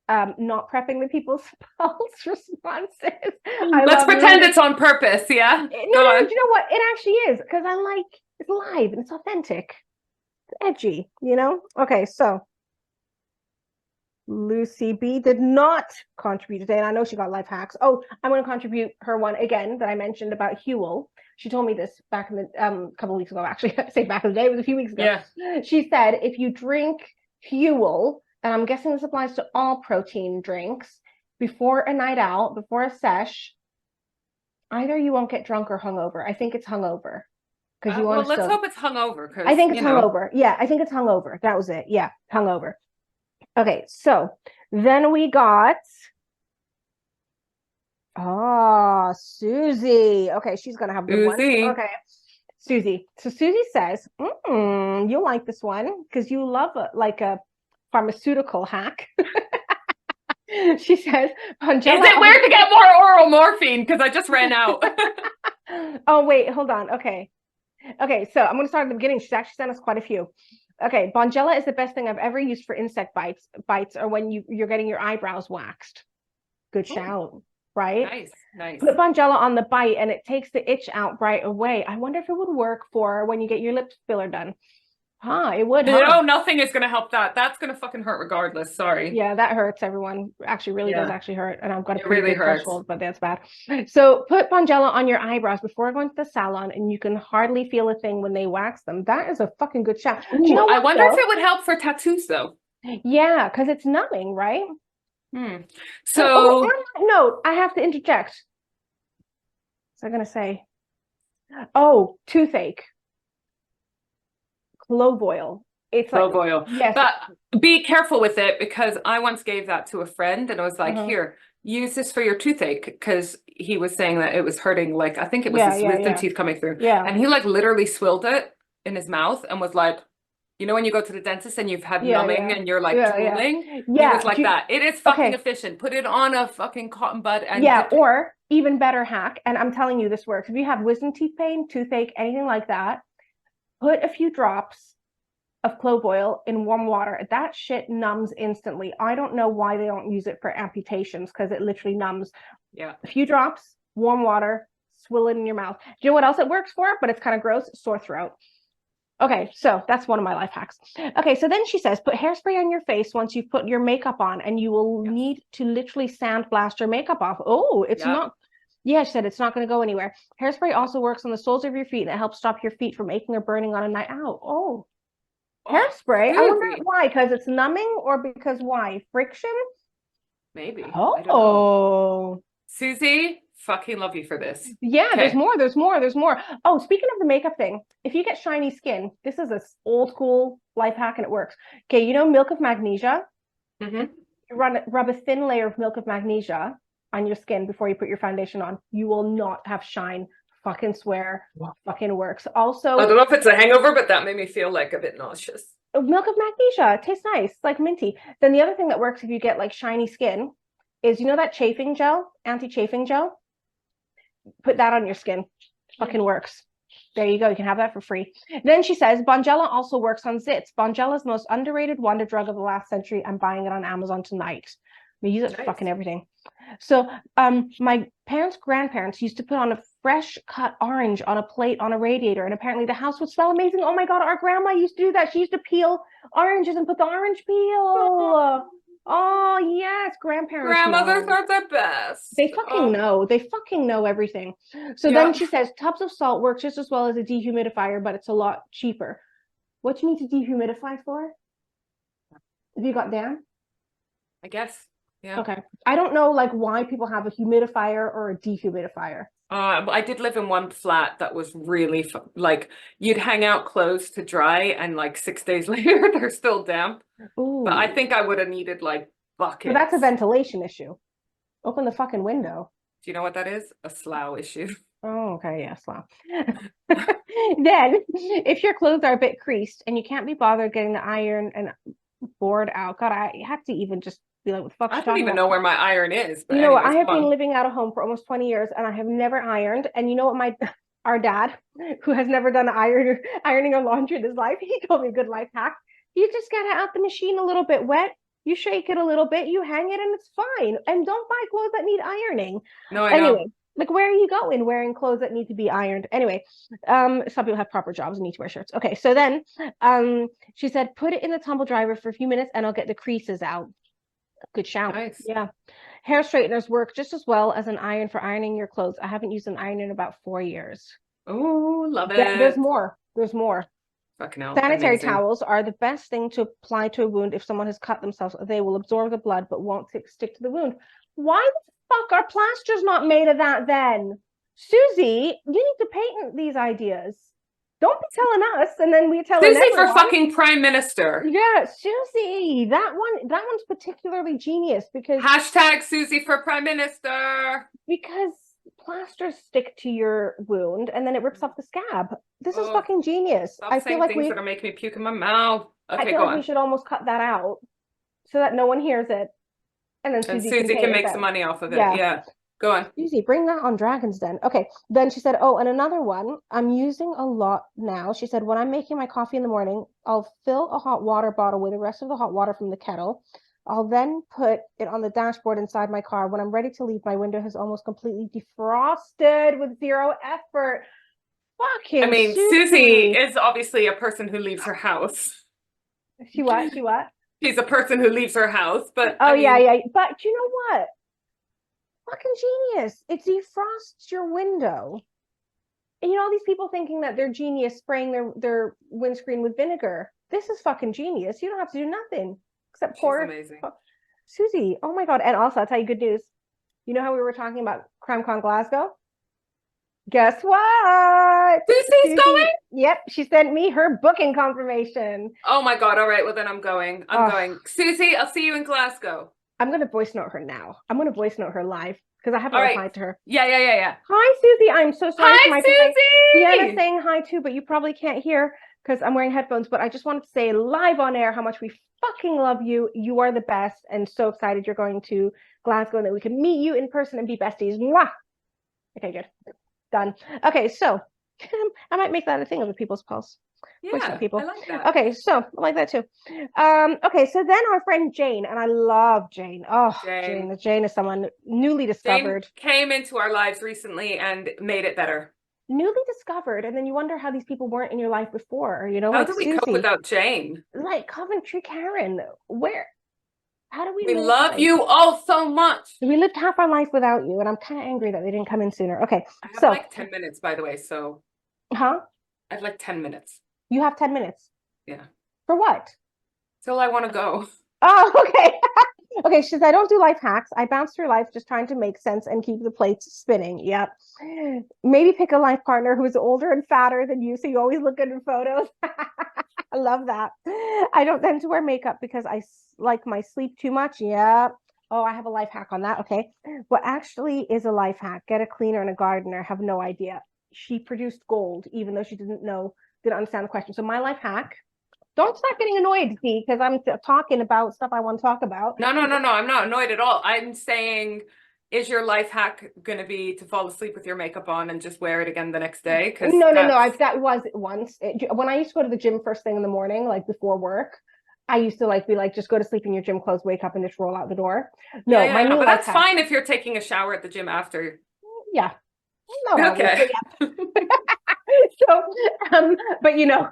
not prepping the people's pulse responses. Let's pretend it's on purpose, yeah? No, you know what? It actually is, because I like, it's live and it's authentic. It's edgy, you know? Okay, so Lucy B did not contribute today, and I know she got life hacks. Oh, I'm going to contribute her one again that I mentioned about Huel. She told me this back in the couple of weeks ago, actually. I say back in the day, it was a few weeks ago. Yeah. She said, if you drink Huel, and I'm guessing this applies to all protein drinks, before a night out, before a sesh, either you won't get drunk or hungover. I think it's hungover. Because you want to. Well, let's hope it's hungover. I think it's hungover. Yeah, I think it's hungover. That was it. Yeah, hungover. Okay, so then we got Suzy. Okay, she's gonna have good ones. Okay, Suzy. So Suzy says, you'll like this one because you love like a pharmaceutical hack. She says, Angela, is it weird to get more oral morphine? Because I just ran out. Oh, wait, hold on. Okay, so I'm going to start at the beginning. She's actually sent us quite a few. Okay, Bonjela is the best thing I've ever used for insect bites or when you're getting your eyebrows waxed. Good shout, right? Nice. Put Bonjela on the bite and it takes the itch out right away. I wonder if it would work for when you get your lip filler done. It would. No, nothing is going to help that. That's going to fucking hurt regardless. Sorry. Yeah, that hurts, everyone. Actually, really does actually hurt. And I've got a pretty really big threshold, but that's bad. So put Bonjela on your eyebrows before going to the salon, and you can hardly feel a thing when they wax them. That is a fucking good shot. Do you know what, I wonder if it would help for tattoos, though. Yeah, because it's numbing, right? So, on that note, I have to interject. So I'm going to say, toothache. Clove oil. It's clove oil. Yes. But be careful with it, because I once gave that to a friend and I was like, here, use this for your toothache, because he was saying that it was hurting, like, I think it was his wisdom teeth coming through. Yeah. And he like literally swilled it in his mouth and was like, you know when you go to the dentist and you've had numbing and you're like drooling? Yeah. It was like that. It is fucking efficient. Put it on a fucking cotton bud and or even better hack, and I'm telling you this works. If you have wisdom teeth pain, toothache, anything like that, put a few drops of clove oil in warm water. That shit numbs instantly. I don't know why they don't use it for amputations, because it literally numbs. Yeah. A few drops, warm water, swill it in your mouth. Do you know what else it works for? But it's kind of gross. Sore throat. Okay, so that's one of my life hacks. Okay, so then she says, put hairspray on your face once you've put your makeup on, and you will need to literally sandblast your makeup off. Oh, it's not. Yeah, she said it's not going to go anywhere. Hairspray also works on the soles of your feet, and it helps stop your feet from aching or burning on a night out. Oh, hairspray. I wonder why, because it's numbing or because why? Friction? Maybe. Oh. I don't know. Suzy, fucking love you for this. Yeah, there's more. Oh, speaking of the makeup thing, if you get shiny skin, this is a old school life hack and it works. Okay, you know milk of magnesia? Mm-hmm. You rub a thin layer of milk of magnesia on your skin before you put your foundation on. You will not have shine. Fucking swear. Fucking works. Also, I don't know if it's a hangover, but that made me feel like a bit nauseous. Milk of magnesia. It tastes nice. It's like minty. Then the other thing that works if you get like shiny skin is, you know that chafing gel, anti-chafing gel? Put that on your skin. Fucking works. There you go. You can have that for free. Then she says, Bonjela also works on zits. Bonjela is the most underrated wonder drug of the last century. I'm buying it on Amazon tonight. We use it for fucking everything. So my grandparents used to put on a fresh cut orange on a plate on a radiator, and apparently the house would smell amazing. Oh my God, our grandma used to do that. She used to peel oranges and put the orange peel. Oh yes, Grandmothers are the best. They fucking know. They fucking know everything. So then she says tubs of salt work just as well as a dehumidifier, but it's a lot cheaper. What do you need to dehumidify for? Have you got Dan? I guess. Yeah. Okay. I don't know like why people have a humidifier or a dehumidifier. I did live in one flat that was really like you'd hang out clothes to dry and like 6 days later they're still damp. Ooh. But I think I would have needed like buckets. So that's a ventilation issue. Open the fucking window. Do you know what that is? A slough issue. Oh, okay, yeah, slough. Then, if your clothes are a bit creased and you can't be bothered getting the iron and board out, God, I have to even just be like, what the fuck? I don't even know where my iron is. But you know what? anyways, I have been living out of home for almost 20 years and I have never ironed. And you know what? Our dad, who has never done ironing or laundry in his life, he told me a good life hack. You just get it out the machine a little bit wet. You shake it a little bit, you hang it, and it's fine. And don't buy clothes that need ironing. No, I know. Like, where are you going wearing clothes that need to be ironed? Anyway, some people have proper jobs and need to wear shirts. Okay, so then she said, put it in the tumble dryer for a few minutes and I'll get the creases out. Good shout. Nice. Yeah. Hair straighteners work just as well as an iron for ironing your clothes. I haven't used an iron in about 4 years. Oh, love it. There's more. There's more. Fucking hell. Sanitary Amazing. towels are the best thing to apply to a wound if someone has cut themselves. They will absorb the blood but won't stick to the wound. Why the fuck are plasters not made of that then? Suzy, you need to patent these ideas. Don't be telling us and then we tell Suzy everyone. for fucking prime minister. Yeah, Suzy. That one's particularly genius because hashtag Suzy for prime minister. Because plasters stick to your wound and then it rips off the scab. This is fucking genius. I feel like things that are making me puke in my mouth. Okay, I feel like we should almost cut that out so that no one hears it. And then Suzy can make some money off of it. Yeah. Go on. Suzy, bring that on Dragon's Den. Okay. Then she said, oh, and another one I'm using a lot now. She said, when I'm making my coffee in the morning, I'll fill a hot water bottle with the rest of the hot water from the kettle. I'll then put it on the dashboard inside my car. When I'm ready to leave, my window has almost completely defrosted with zero effort. Fucking I mean, Suzy is obviously a person who leaves her house. She what? She's a person who leaves her house, but oh, yeah. But you know what? Fucking genius. It defrosts your window. And you know, all these people thinking that they're genius spraying their windscreen with vinegar. This is fucking genius. You don't have to do nothing except pour. Amazing. Suzy, oh my God. And also, I'll tell you good news. You know how we were talking about CrimeCon Glasgow? Guess what? Suzy's going? Yep, she sent me her booking confirmation. Oh my God. All right, well then I'm going. I'm going. Suzy, I'll see you in Glasgow. I'm going to voice note her now. I'm going to voice note her live because I haven't replied to her. Yeah. Hi, Suzy. I'm so sorry. Hi, Suzy! Deanna's saying hi too, but you probably can't hear because I'm wearing headphones. But I just wanted to say live on air how much we fucking love you. You are the best and so excited you're going to Glasgow and that we can meet you in person and be besties. Mwah! Okay, good. Done. Okay, so I might make that a thing of the People's Pulse. Voice note people. I like that. Okay, so I like that too. Okay, so then our friend Jane, and I love Jane. Oh, Jane. Jane is someone newly Jane discovered. came into our lives recently and made it better. Newly discovered, and then you wonder how these people weren't in your life before, you know, How like do we cope Suzy, without Jane? like Coventry Karen. How do we We live love life? you all so much. We lived half our life without you, and I'm kind of angry that they didn't come in sooner. Okay, I have so, like 10 minutes, by the way, so huh? I have like 10 minutes. You have 10 minutes. Yeah. For what? Till I want to go. Oh, okay. Okay, she says, I don't do life hacks. I bounce through life just trying to make sense and keep the plates spinning. Yep. Maybe pick a life partner who is older and fatter than you, so you always look good in photos. I love that. I don't tend to wear makeup because I like my sleep too much. Yeah. Oh, I have a life hack on that. Okay. What actually is a life hack? Get a cleaner and a gardener. Have no idea. She produced gold, even though she didn't understand the question. So my life hack. Don't start getting annoyed, Dee, because I'm talking about stuff I want to talk about. No, I'm not annoyed at all. I'm saying, is your life hack going to be to fall asleep with your makeup on and just wear it again the next day? No. That was once. When I used to go to the gym first thing in the morning, like before work, I used to be like, just go to sleep in your gym clothes, wake up and just roll out the door. No, yeah, my new but life that's hack. fine if you're taking a shower at the gym after. Yeah. Not Okay. always, but yeah. So, but you know,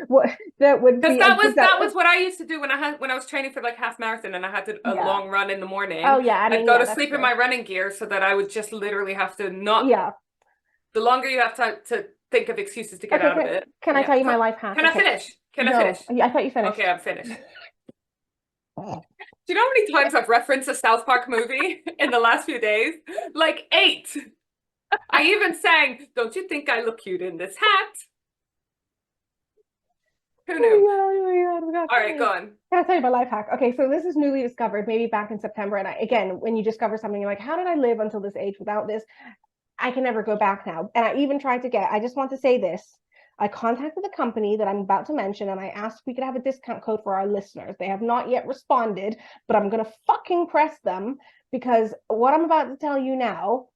what that would be Because that was what I used to do when I was training for like half marathon and I had a Yeah. long run in the morning. Oh yeah, I mean, I'd go to that's sleep in true. my running gear so that I would just literally have to not. Yeah. The longer you have to think of excuses to get Okay, out of it. Can I tell you my life hack? Can I finish? Can I finish? I thought you finished. Okay, I'm finished. Do you know how many times I've referenced a South Park movie in the last few days? Like 8. I even sang, "Don't you think I look cute in this hat?" Who knew? Oh my God. All right, go on. Can I tell you my life hack? Okay, so this is newly discovered, maybe back in September. And again, when you discover something, you're like, how did I live until this age without this? I can never go back now. And I even tried to I just want to say this. I contacted the company that I'm about to mention and I asked if we could have a discount code for our listeners. They have not yet responded, but I'm going to fucking press them because what I'm about to tell you now,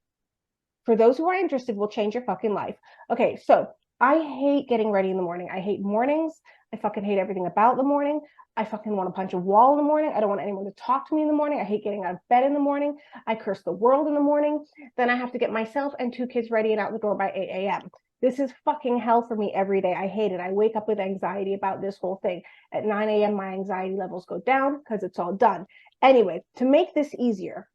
for those who are interested, will change your fucking life. Okay, so I hate getting ready in the morning. I hate mornings. I fucking hate everything about the morning. I fucking want to punch a wall in the morning. I don't want anyone to talk to me in the morning. I hate getting out of bed in the morning. I curse the world in the morning. Then I have to get myself and 2 kids ready and out the door by 8 a.m. This is fucking hell for me every day. I hate it. I wake up with anxiety about this whole thing. At 9 a.m., my anxiety levels go down because it's all done. Anyway, to make this easier,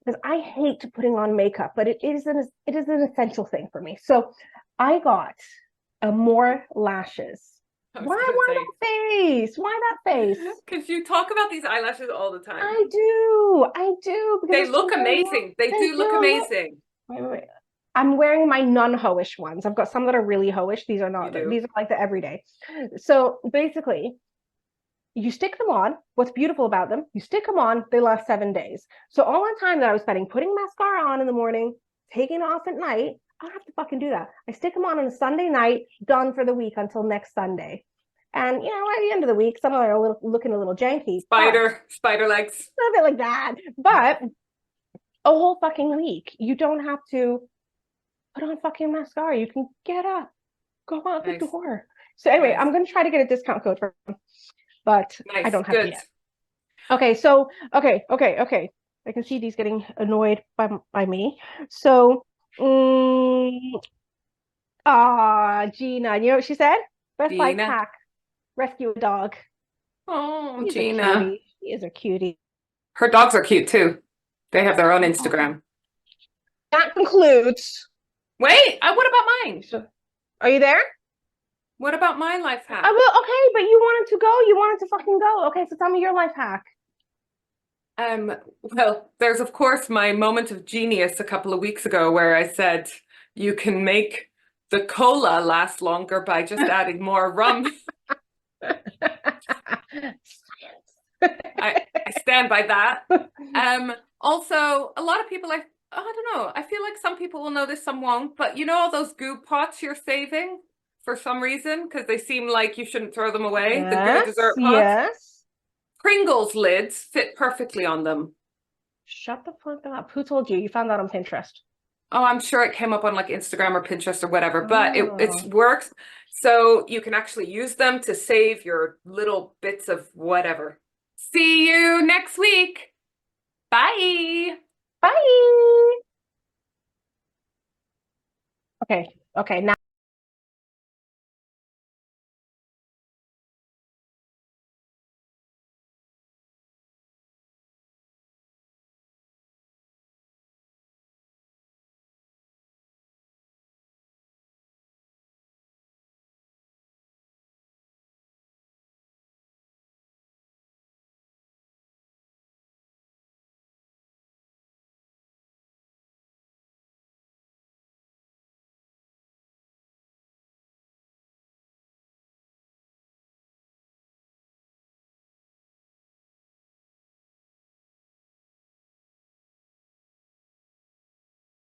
because I hate putting on makeup, but it is an essential thing for me. So I got more lashes. Why that face? Why that face? Because you talk about these eyelashes all the time. I do. They look amazing. They do look amazing. Wait. I'm wearing my non-hoish ones. I've got some that are really hoish. These are not. These are like the everyday. So basically, you stick them on. What's beautiful about them, you stick them on, they last 7 days. So all the time that I was spending putting mascara on in the morning, taking it off at night, I don't have to fucking do that. I stick them on a Sunday night, done for the week until next Sunday. And, you know, at the end of the week, some of them are looking a little janky. Spider legs. A little bit like that. But a whole fucking week, you don't have to put on fucking mascara. You can get up, go out the door. So anyway, I'm going to try to get a discount code for them, but I don't have it yet. Okay, so, okay. I can see these getting annoyed by me. So, Gina, you know what she said? Best life hack, rescue a dog. Oh, She's Gina. She is a cutie. Her dogs are cute too. They have their own Instagram. That concludes. Wait, what about mine? Are you there? What about my life hack? Okay, but you wanted to go. You wanted to fucking go. Okay, so tell me your life hack. Well, there's of course my moment of genius a couple of weeks ago where I said you can make the cola last longer by just adding more rum. I stand by that. Also, a lot of people, I don't know, I feel like some people will know this, some won't, but you know all those goop pots you're saving for some reason because they seem like you shouldn't throw them away, the goo dessert pots? Yes. Pringles lids fit perfectly on them. Shut the fuck up. Who told you? You found that on Pinterest. Oh, I'm sure it came up on like Instagram or Pinterest or whatever, but it works. So you can actually use them to save your little bits of whatever. See you next week. Bye. Bye. Okay. Now